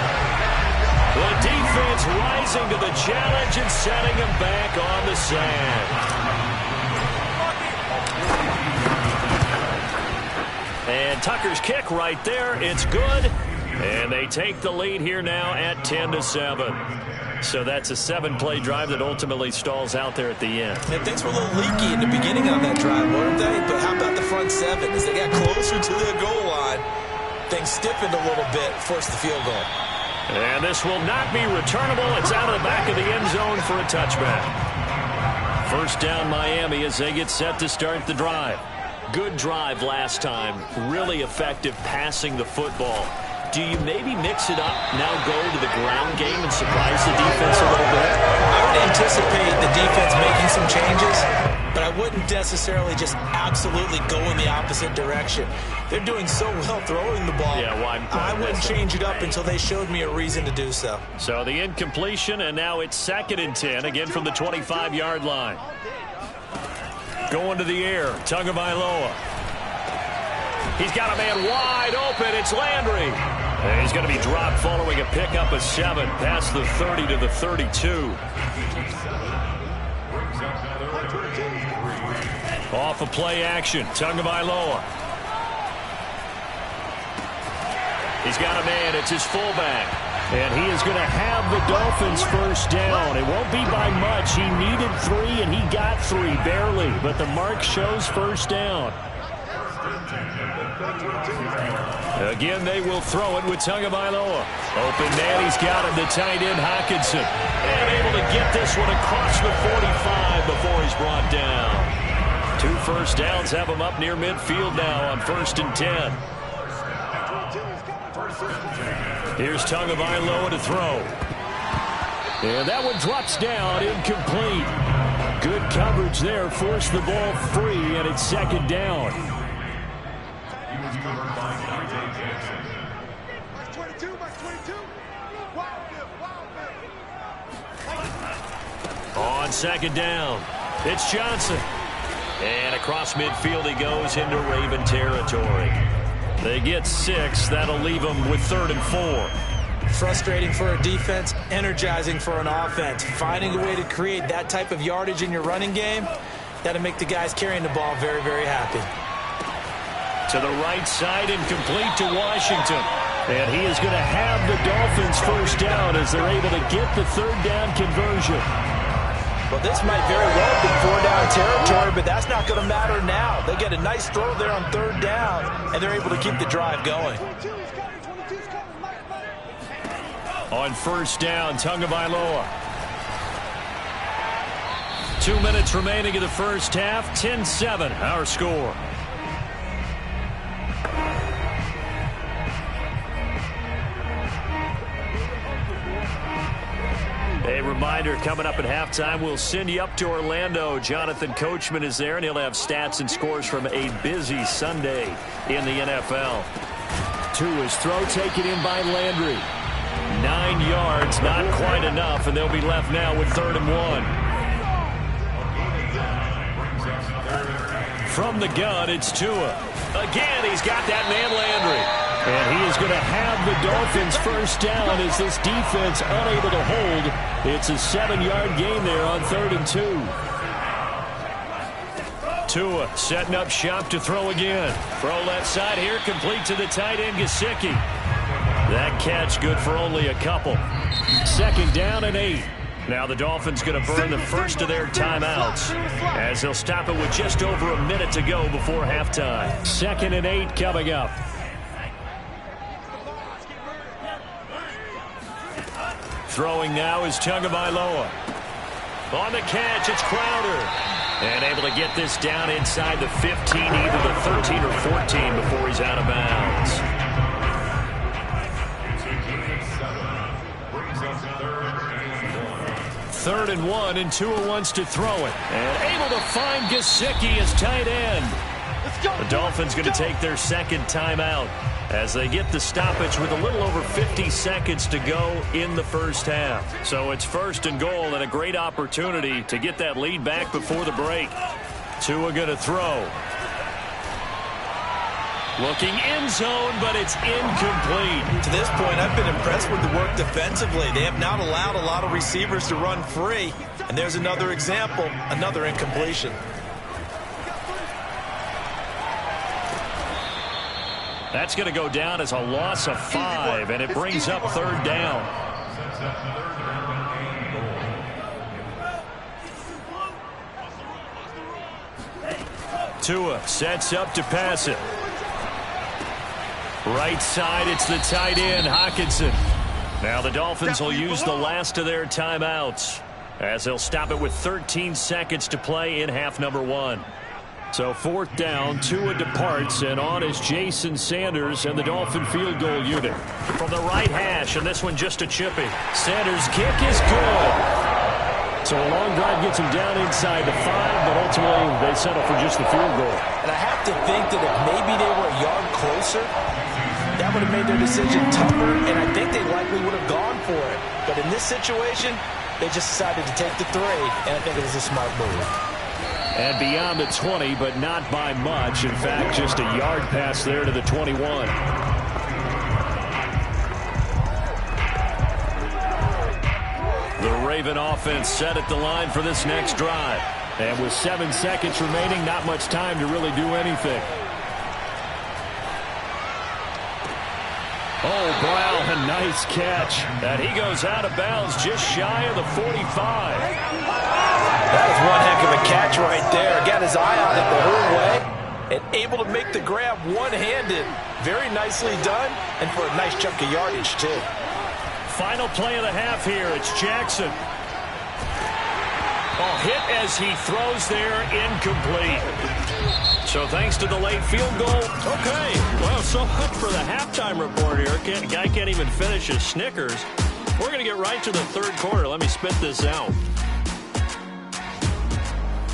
The defense rising to the challenge and setting him back on the sand. And Tucker's kick right there. It's good. And they take the lead here now at 10-7. So that's a 7-play drive that ultimately stalls out there at the end. And things were a little leaky in the beginning on that drive, weren't they? But how about the front 7? As they got closer to the goal line, things stiffened a little bit, forced the field goal. And this will not be returnable. It's out of the back of the end zone for a touchback. First down Miami as they get set to start the drive. Good drive last time. Really effective passing the football. Do you maybe mix it up, now go to the ground game and surprise the defense a little bit? I would anticipate the defense making some changes, but I wouldn't necessarily just absolutely go in the opposite direction. They're doing so well throwing the ball. Yeah, well, I wouldn't change it up until they showed me a reason to do so. So the incompletion, and now it's 2nd and 10, again from the 25-yard line. Going to the air. Tagovailoa. He's got a man wide open. It's Landry. And he's going to be dropped following a pickup of 7 past the 30 to the 32. Off of play action. Tagovailoa. He's got a man. It's his fullback. And he is going to have the Dolphins first down. It won't be by much. He needed 3, and he got 3, barely. But the mark shows first down. Again, they will throw it with Tagovailoa. Open man, he's got him, the tight end, Hockenson. And able to get this one across the 45 before he's brought down. 2 first downs have him up near midfield now on 1st and 10. Here's Tagovailoa to throw. And that one drops down, incomplete. Good coverage there, forced the ball free, and it's 2nd down. On 2nd down, it's Johnson. And across midfield he goes into Raven territory. They get 6. That'll leave them with 3rd and 4. Frustrating for a defense, energizing for an offense. Finding a way to create that type of yardage in your running game, that'll make the guys carrying the ball very, very happy. To the right side and complete to Washington. And he is going to have the Dolphins first down as they're able to get the 3rd down conversion. Well, this might very well be 4-down territory, but that's not going to matter now. They get a nice throw there on 3rd down, and they're able to keep the drive going. On 1st down, Tagovailoa. 2 minutes remaining in the first half, 10-7, our score. A reminder, coming up at halftime, we'll send you up to Orlando. Jonathan Coachman is there, and he'll have stats and scores from a busy Sunday in the NFL. To his throw, taken in by Landry. 9 yards, not quite enough, and they'll be left now with 3rd and 1. From the gun, it's Tua. Again, he's got that man Landry. And he is going to have the Dolphins first down as this defense unable to hold. It's a 7-yard gain there on 3rd and 2. Tua setting up shop to throw again. Throw left side here, complete to the tight end, Gesicki. That catch good for only a couple. 2nd down and 8. Now the Dolphins going to burn the first of their timeouts as they'll stop it with just over a minute to go before halftime. 2nd and 8 coming up. Throwing now is Tagovailoa. On the catch, it's Crowder. And able to get this down inside the 15, either the 13 or 14 before he's out of bounds. Third and 1, and Tua wants to throw it. And able to find Gesicki as tight end. The Dolphins going to take their 2nd timeout as they get the stoppage with a little over 50 seconds to go in the first half. So it's 1st and goal and a great opportunity to get that lead back before the break. Tua going to throw. Looking end zone, but it's incomplete. To this point, I've been impressed with the work defensively. They have not allowed a lot of receivers to run free. And there's another example, another incompletion. That's going to go down as a loss of 5, and it brings up 3rd down. Tua sets up to pass it. Right side, it's the tight end, Hockenson. Now the Dolphins will use the last of their timeouts as they'll stop it with 13 seconds to play in half number 1. So 4th down, Tua departs, and on is Jason Sanders and the Dolphin field goal unit. From the right hash, and this one just a chippy. Sanders' kick is good. So a long drive gets him down inside the 5, but ultimately they settle for just the field goal. And I have to think that if maybe they were a yard closer, that would have made their decision tougher, and I think they likely would have gone for it. But in this situation, they just decided to take the 3, and I think it was a smart move. And beyond the 20, but not by much. In fact, just a yard pass there to the 21. The Raven offense set at the line for this next drive. And with 7 seconds remaining, not much time to really do anything. Oh, Brown, a nice catch. And he goes out of bounds just shy of the 45. That is one heck of a catch right there. Got his eye on it the whole way and able to make the grab one-handed. Very nicely done, and for a nice chunk of yardage, too. Final play of the half here. It's Jackson. Oh, hit as he throws there, incomplete. So thanks to the late field goal. Okay, well, so much for the halftime report here. Guy can't even finish his Snickers. We're going to get right to the third quarter. Let me spit this out.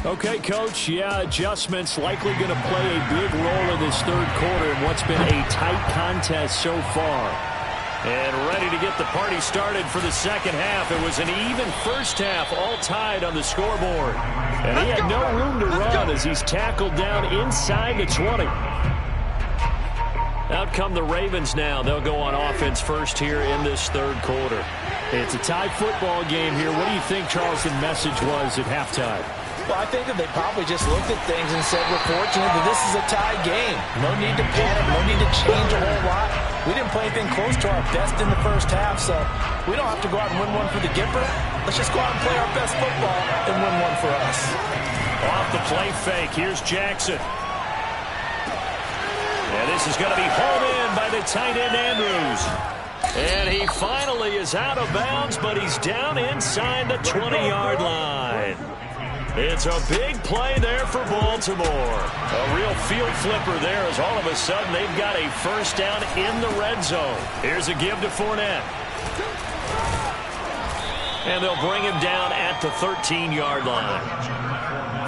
Okay, Coach, yeah, adjustments likely going to play a big role in this third quarter in what's been a tight contest so far. And ready to get the party started for the second half. It was an even first half, all tied on the scoreboard. And he had no room to run as he's tackled down inside the 20. Out come the Ravens now. They'll go on offense first here in this third quarter. It's a tie football game here. What do you think, Charles, the message was at halftime? Well, I think that they probably just looked at things and said, we're fortunate that this is a tie game. No need to panic, no need to change a whole lot. We didn't play anything close to our best in the first half, so we don't have to go out and win one for the Gipper. Let's just go out and play our best football and win one for us. Off the play fake, here's Jackson. And this is going to be hauled in by the tight end Andrews. And he finally is out of bounds, but he's down inside the 20-yard line. It's a big play there for Baltimore. A real field flipper there as all of a sudden they've got a first down in the red zone. Here's a give to Fournette. And they'll bring him down at the 13-yard line.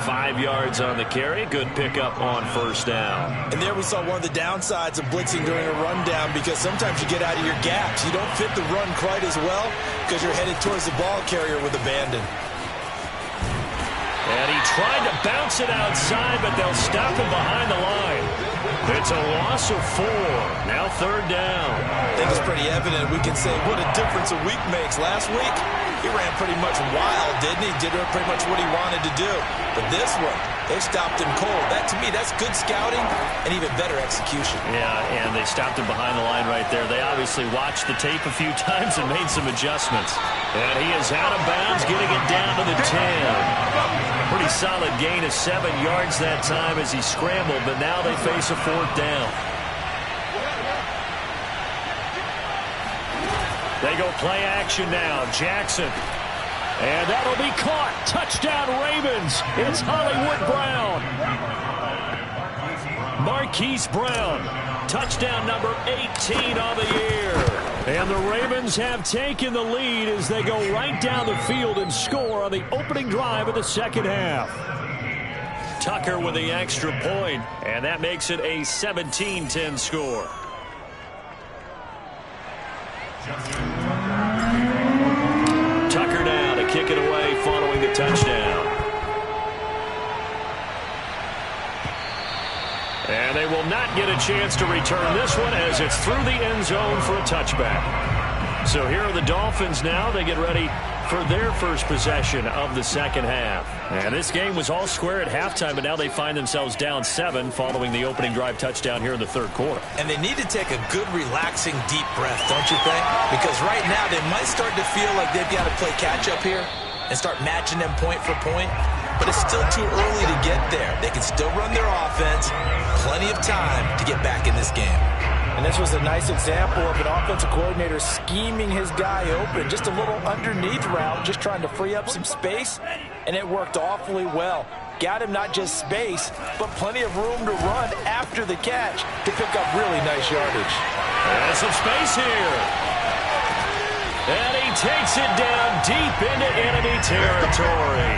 5 yards on the carry. Good pickup on first down. And there we saw one of the downsides of blitzing during a rundown, because sometimes you get out of your gaps. You don't fit the run quite as well because you're headed towards the ball carrier with abandon. And he tried to bounce it outside, but they'll stop him behind the line. It's a loss of 4. Now third down. I think it's pretty evident. We can say what a difference a week makes. Last week, he ran pretty much wild, didn't he? Did pretty much what he wanted to do. But this one, they stopped him cold. That, to me, that's good scouting and even better execution. Yeah, and they stopped him behind the line right there. They obviously watched the tape a few times and made some adjustments. And he is out of bounds, getting it down to the 10. Pretty solid gain of 7 yards that time as he scrambled, but now they face a fourth down. They go play action now. Jackson. And that'll be caught. Touchdown Ravens. It's Hollywood Brown. Marquise Brown. Touchdown number 18 on the year. And the Ravens have taken the lead as they go right down the field and score on the opening drive of the second half. Tucker with the extra point, and that makes it a 17-10 score. Tucker now to kick it away following the touchdown. And they will not get a chance to return this one as it's through the end zone for a touchback. So here are the Dolphins now. They get ready for their first possession of the second half. And this game was all square at halftime, but now they find themselves down 7 following the opening drive touchdown here in the third quarter. And they need to take a good, relaxing, deep breath, don't you think? Because right now they might start to feel like they've got to play catch-up here and start matching them point for point. But it's still too early to get there. They can still run their offense. Plenty of time to get back in this game. And this was a nice example of an offensive coordinator scheming his guy open. Just a little underneath route, just trying to free up some space, and it worked awfully well. Got him not just space, but plenty of room to run after the catch to pick up really nice yardage. And some space here. And he takes it down deep into enemy territory.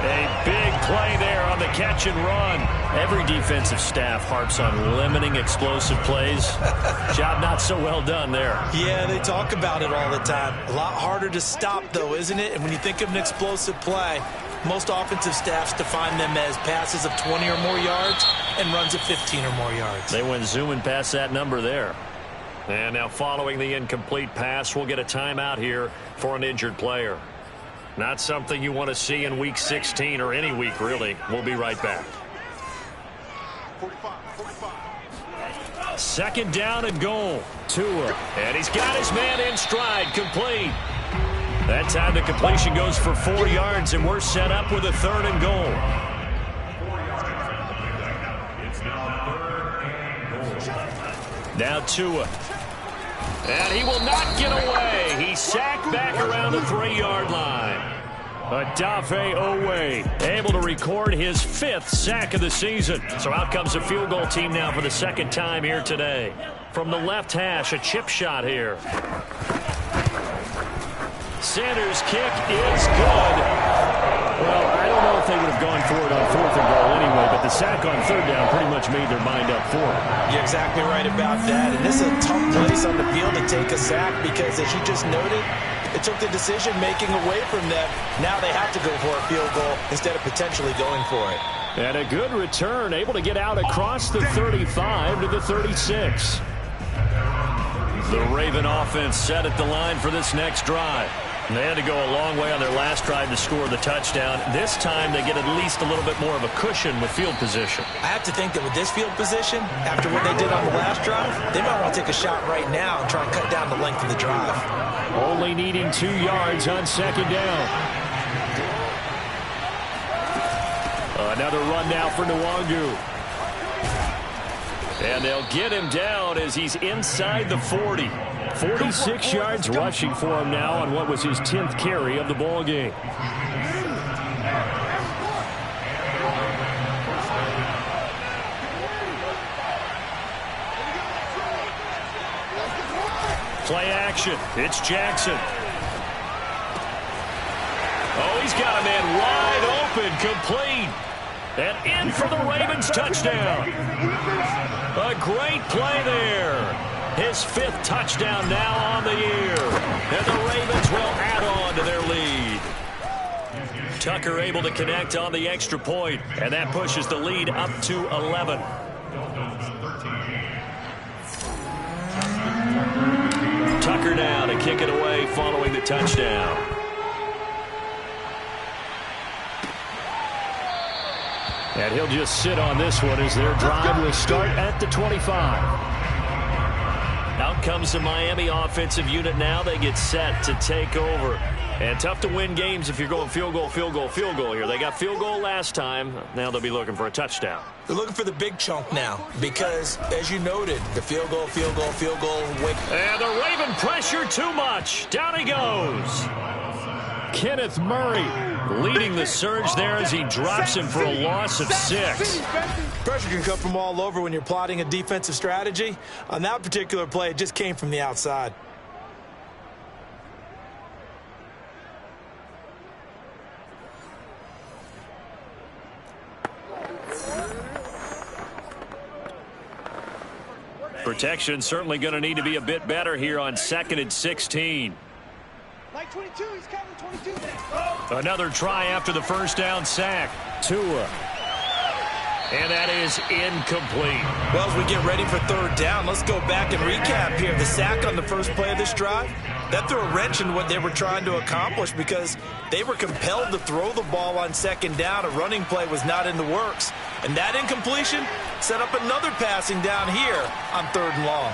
A big play there on the catch and run. Every defensive staff harps on limiting explosive plays. Job not so well done there. Yeah, they talk about it all the time. A lot harder to stop, though, isn't it? And when you think of an explosive play, Most offensive staffs define them as passes of 20 or more yards and runs of 15 or more yards. They went zooming past that number there. And now following the incomplete pass, we'll get a timeout here for an injured player. Not something you want to see in Week 16 or any week, really. We'll be right back. 45. Second down and goal. Tua. And he's got his man in stride. Complete. That time the completion goes for 4 yards, and we're set up with a 3rd and goal. Now Tua. And he will not get away. He's sacked back around the 3-yard line. Odafe Owe able to record his 5th sack of the season. So out comes the field goal team now for the 2nd time here today. From the left hash, a chip shot here. Sanders' kick is good. Well, I don't know if they would have gone for it on 4th and goal anyway, but the sack on 3rd down pretty much made their mind up for it. You're exactly right about that. And this is a tough place on the field to take a sack because, as you just noted, it took the decision-making away from them. Now they have to go for a field goal instead of potentially going for it. And a good return, able to get out across the 35 to the 36. The Raven offense set at the line for this next drive. They had to go a long way on their last drive to score the touchdown. This time they get at least a little bit more of a cushion with field position. I have to think that with this field position, after what they did on the last drive, they might want to take a shot right now and try and cut down the length of the drive. Only needing 2 yards on 2nd down. Another run now for Nwangu. And they'll get him down as he's inside the 40. 46 yards rushing for him now on what was his 10th carry of the ball game. Play action. It's Jackson. Oh, he's got a man wide open, complete. And in for the Ravens touchdown. A great play there. His 5th touchdown now on the year. And the Ravens will add on to their lead. Tucker able to connect on the extra point, and that pushes the lead up to 11. Tucker now to kick it away following the touchdown. And he'll just sit on this one as their drive will start at the 25. Out comes the Miami offensive unit now. They get set to take over. And tough to win games if you're going field goal, field goal, field goal here. They got field goal last time. Now they'll be looking for a touchdown. They're looking for the big chunk now because, as you noted, the field goal, field goal, field goal. And the Raven pressure too much. Down he goes. Kenneth Murray leading the surge there as he drops him for a loss of 6. Pressure can come from all over when you're plotting a defensive strategy. On that particular play, it just came from the outside. Protection certainly going to need to be a bit better here on 2nd and 16. Like 22, he's covering 22. Another try after the 1st down sack. Tua. And that is incomplete. Well, as we get ready for 3rd down, let's go back and recap here. The sack on the first play of this drive, that threw a wrench in what they were trying to accomplish because they were compelled to throw the ball on 2nd down. A running play was not in the works. And that incompletion set up another passing down here on 3rd and long.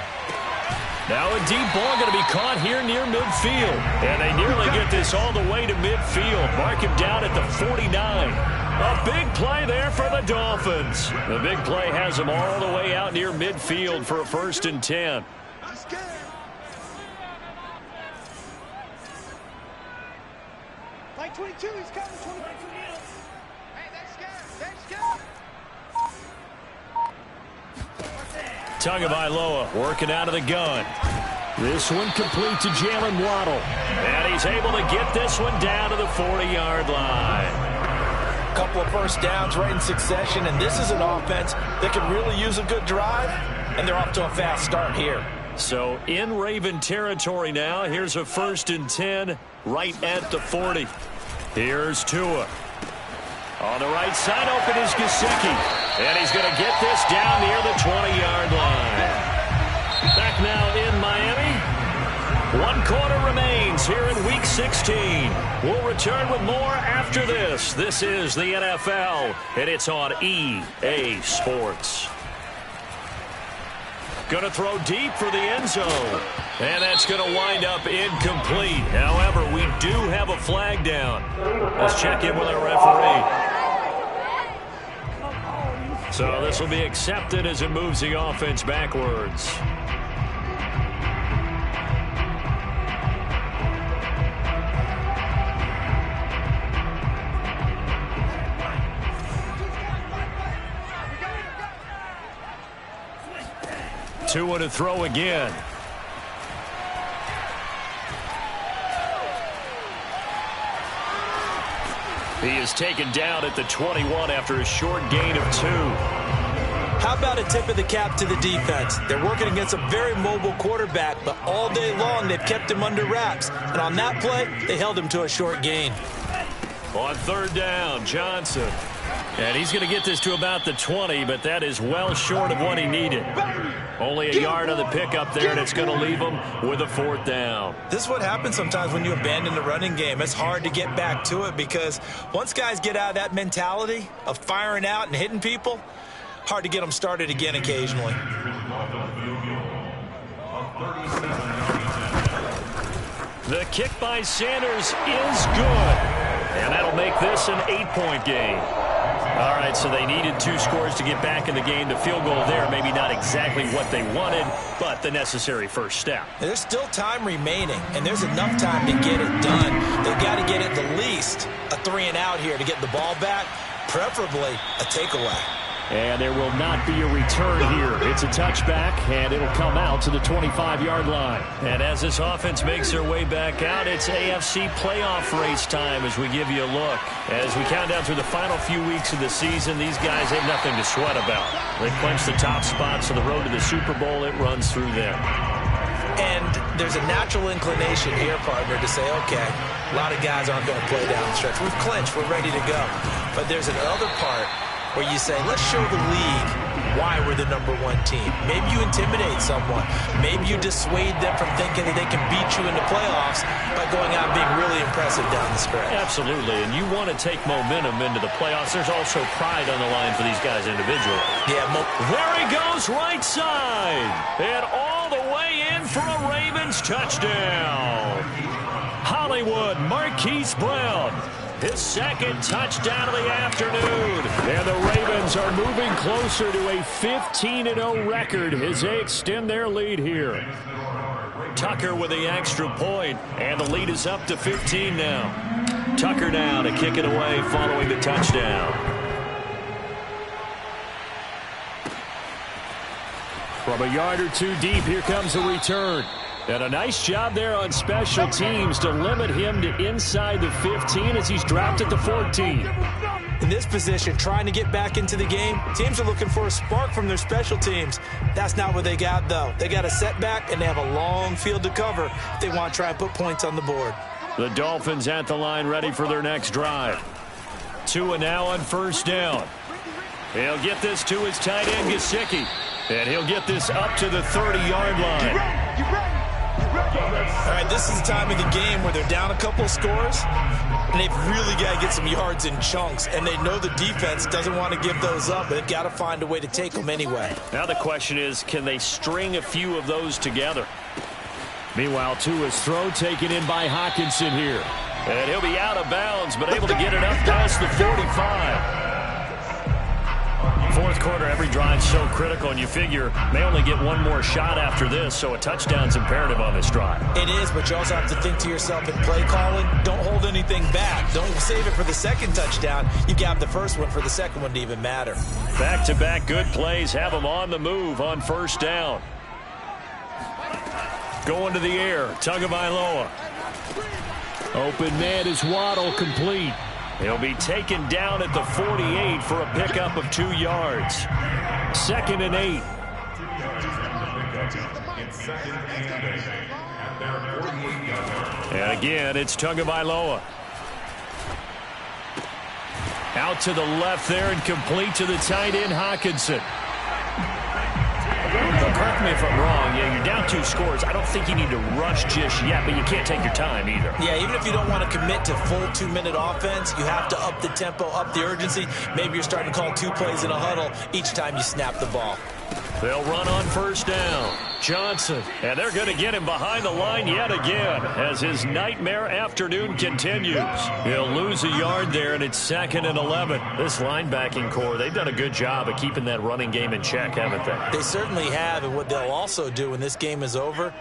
Now a deep ball going to be caught here near midfield. And they nearly get this all the way to midfield. Mark him down at the 49. A big play there for the Dolphins. The big play has them all the way out near midfield for a 1st and 10. Like 22, he's covering 22. Hey, that's scared. That's scared. Tagovailoa working out of the gun. This one complete to Jalen Waddle. And he's able to get this one down to the 40-yard line. A couple of 1st downs right in succession, and this is an offense that can really use a good drive, and they're off to a fast start here. So in Raven territory now. Here's a 1st and 10 right at the 40. Here's Tua. On the right side, open is Gesicki. And he's going to get this down near the 20-yard line. Back now in Miami. 1 quarter remains here in Week 16. We'll return with more after this. This is the NFL, and it's on EA Sports. Going to throw deep for the end zone. And that's going to wind up incomplete. However, we do have a flag down. Let's check in with our referee. So this will be accepted as it moves the offense backwards. Tua to throw again. He is taken down at the 21 after a short gain of 2. How about a tip of the cap to the defense? They're working against a very mobile quarterback, but all day long they've kept him under wraps. And on that play, they held him to a short gain. On 3rd down, Johnson. And he's going to get this to about the 20, but that is well short of what he needed. Only a yard on the pickup there, and it's going to leave him with a 4th down. This is what happens sometimes when you abandon the running game. It's hard to get back to it because once guys get out of that mentality of firing out and hitting people, hard to get them started again occasionally. The kick by Sanders is good. And that'll make this an 8-point game. All right, so they needed 2 scores to get back in the game. The field goal there, maybe not exactly what they wanted, but the necessary first step. There's still time remaining, and there's enough time to get it done. They've got to get at the least a 3-and-out here to get the ball back, preferably a takeaway. And there will not be a return here. It's a touchback, and it'll come out to the 25-yard line. And as this offense makes their way back out, it's AFC playoff race time as we give you a look. As we count down through the final few weeks of the season, these guys have nothing to sweat about. They clinch the top spots to the road to the Super Bowl. It runs through them. And there's a natural inclination here, partner, to say, okay, a lot of guys aren't going to play down the stretch. We've clinched. We're ready to go. But there's another part where you say, let's show the league why we're the #1 team. Maybe you intimidate someone. Maybe you dissuade them from thinking that they can beat you in the playoffs by going out and being really impressive down the stretch. Absolutely, and you want to take momentum into the playoffs. There's also pride on the line for these guys individually. Yeah, there he goes, right side. And all the way in for a Ravens touchdown. Hollywood, Marquise Brown. His 2nd touchdown of the afternoon. And the Ravens are moving closer to a 15-0 record as they extend their lead here. Tucker with the extra point, and the lead is up to 15 now. Tucker now to kick it away following the touchdown. From a yard or 2 deep, here comes the return. And a nice job there on special teams to limit him to inside the 15 as he's dropped at the 14. In this position, trying to get back into the game, teams are looking for a spark from their special teams. That's not what they got, though. They got a setback, and they have a long field to cover if they want to try and put points on the board. The Dolphins at the line ready for their next drive. Tua now on 1st down. He'll get this to his tight end, Gesicki. And he'll get this up to the 30-yard line. All right, this is the time of the game where they're down a couple of scores, and they've really got to get some yards in chunks, and they know the defense doesn't want to give those up, but they've got to find a way to take them anyway. Now the question is, can they string a few of those together? Meanwhile, Tua's throw taken in by Hockenson here. And he'll be out of bounds, but able to get it up past the 45. 4th quarter, every drive's so critical, and you figure may only get one more shot after this, so a touchdown's imperative on this drive. It is, but you also have to think to yourself in play calling, don't hold anything back. Don't save it for the 2nd touchdown. You got the 1st one for the 2nd one to even matter. Back-to-back good plays have them on the move on 1st down. Going to the air, Tagovailoa. Open man is Waddle, complete. He'll be taken down at the 48 for a pickup of 2 yards. 2nd and 8. And again, it's Tagovailoa. Out to the left there and complete to the tight end, Hawkinson. Correct me if I'm wrong. Yeah, you're down 2 scores. I don't think you need to rush just yet, but you can't take your time either. Yeah, even if you don't want to commit to full 2-minute offense, you have to up the tempo, up the urgency. Maybe you're starting to call 2 plays in a huddle each time you snap the ball. They'll run on first down. Johnson, and they're going to get him behind the line yet again as his nightmare afternoon continues. He'll lose a yard there, and it's 2nd and 11. This linebacking core, they've done a good job of keeping that running game in check, haven't they? They certainly have, and what they'll also do when this game is over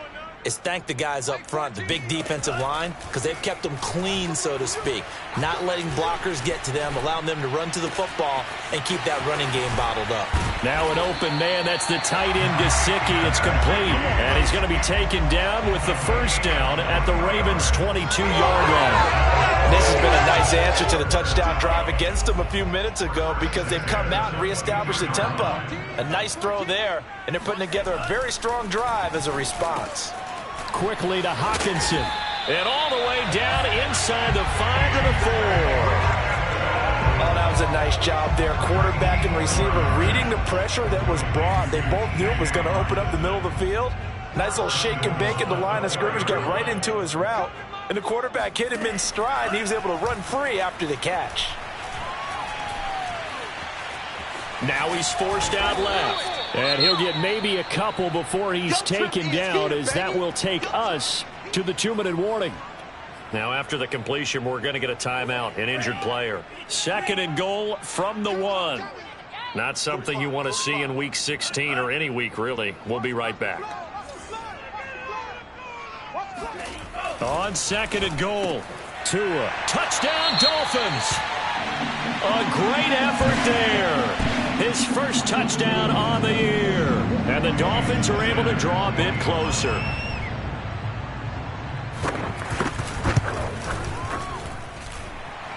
is thank the guys up front, the big defensive line, because they've kept them clean, so to speak. Not letting blockers get to them, allowing them to run to the football and keep that running game bottled up. Now an open man. That's the tight end, Gesicki. It's complete. And he's going to be taken down with the first down at the Ravens' 22-yard line. This has been a nice answer to the touchdown drive against them a few minutes ago because they've come out and reestablished the tempo. A nice throw there, and they're putting together a very strong drive as a response. Quickly to Hawkinson. And all the way down inside the 5 to the 4. Oh, that was a nice job there. Quarterback and receiver reading the pressure that was brought. They both knew it was going to open up the middle of the field. Nice little shake and bake at the line of scrimmage, got right into his route. And the quarterback hit him in stride, and he was able to run free after the catch. Now he's forced out left. And he'll get maybe a couple before he's taken down, as that will take us to the 2-minute warning. Now after the completion, we're going to get a timeout, an injured player. 2nd and goal from the 1. Not something you want to see in Week 16 or any week, really. We'll be right back. On 2nd and goal, Tua. Touchdown, Dolphins. A great effort there. His first touchdown on the year. And the Dolphins are able to draw a bit closer.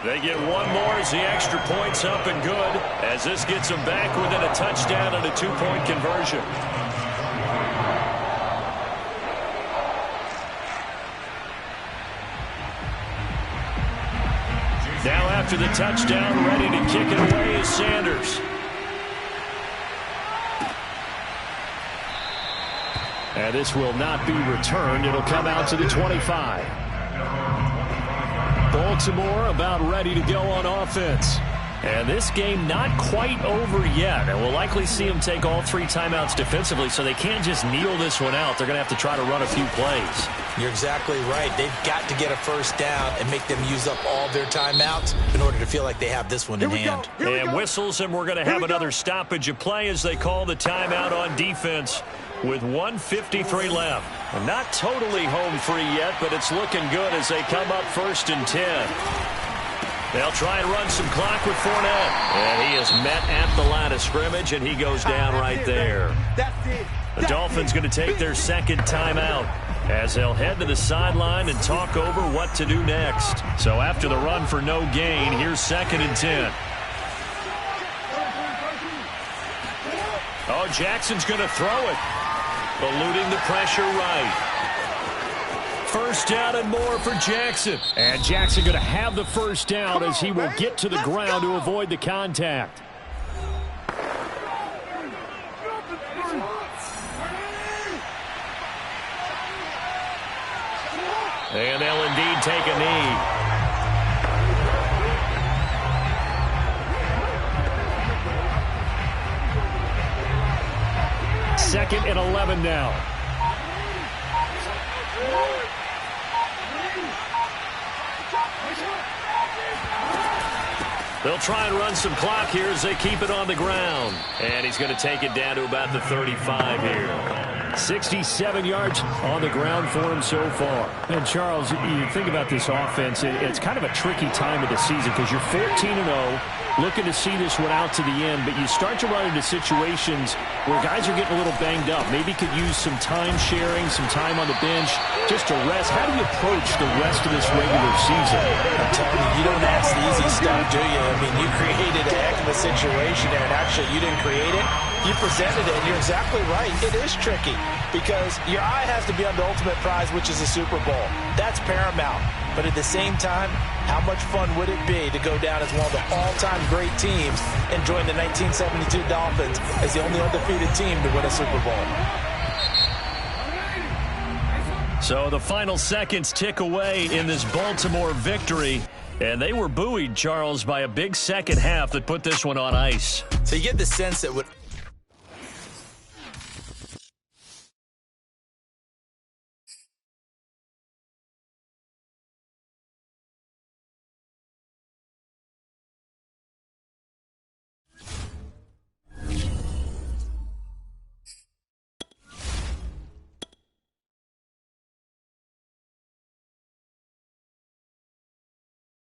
They get one more as the extra point's up and good, as this gets them back within a touchdown and a 2-point conversion. Now after the touchdown, ready to kick it away is Sanders. And this will not be returned. It'll come out to the 25. Baltimore about ready to go on offense. And this game not quite over yet. And we'll likely see them take all 3 timeouts defensively, so they can't just kneel this one out. They're going to have to try to run a few plays. You're exactly right. They've got to get a first down and make them use up all their timeouts in order to feel like they have this one in hand. And whistles, and we're going to have another stoppage of play as they call the timeout on defense with 1:53 left. And not totally home free yet, but it's looking good as they come up 1st and 10. They'll try and run some clock with Fournette. And he is met at the line of scrimmage, and he goes down right there. The Dolphins going to take their 2nd timeout as they'll head to the sideline and talk over what to do next. So after the run for no gain, here's 2nd and 10. Oh, Jackson's going to throw it. Eluding the pressure right. First down and more for Jackson. And Jackson going to have the first down as he will get to the ground to avoid the contact. And they'll indeed take a knee. Second and 11 now. They'll try and run some clock here as they keep it on the ground. And he's going to take it down to about the 35 here. 67 yards on the ground for him so far. And Charles, you think about this offense, it's kind of a tricky time of the season because you're 14-0. Looking to see this one out to the end, but you start to run into situations where guys are getting a little banged up. Maybe could use some time sharing, some time on the bench, just to rest. How do you approach the rest of this regular season? I'm telling you, you don't ask the easy stuff, do you? I mean, you created a heck of a situation there, and actually you didn't create it. You presented it, and you're exactly right. It is tricky. because your eye has to be on the ultimate prize, which is the Super Bowl. That's paramount. But at the same time, how much fun would it be to go down as one of the all-time great teams and join the 1972 Dolphins as the only undefeated team to win a Super Bowl? So the final seconds tick away in this Baltimore victory. And they were buoyed, Charles, by a big second half that put this one on ice. So you get the sense that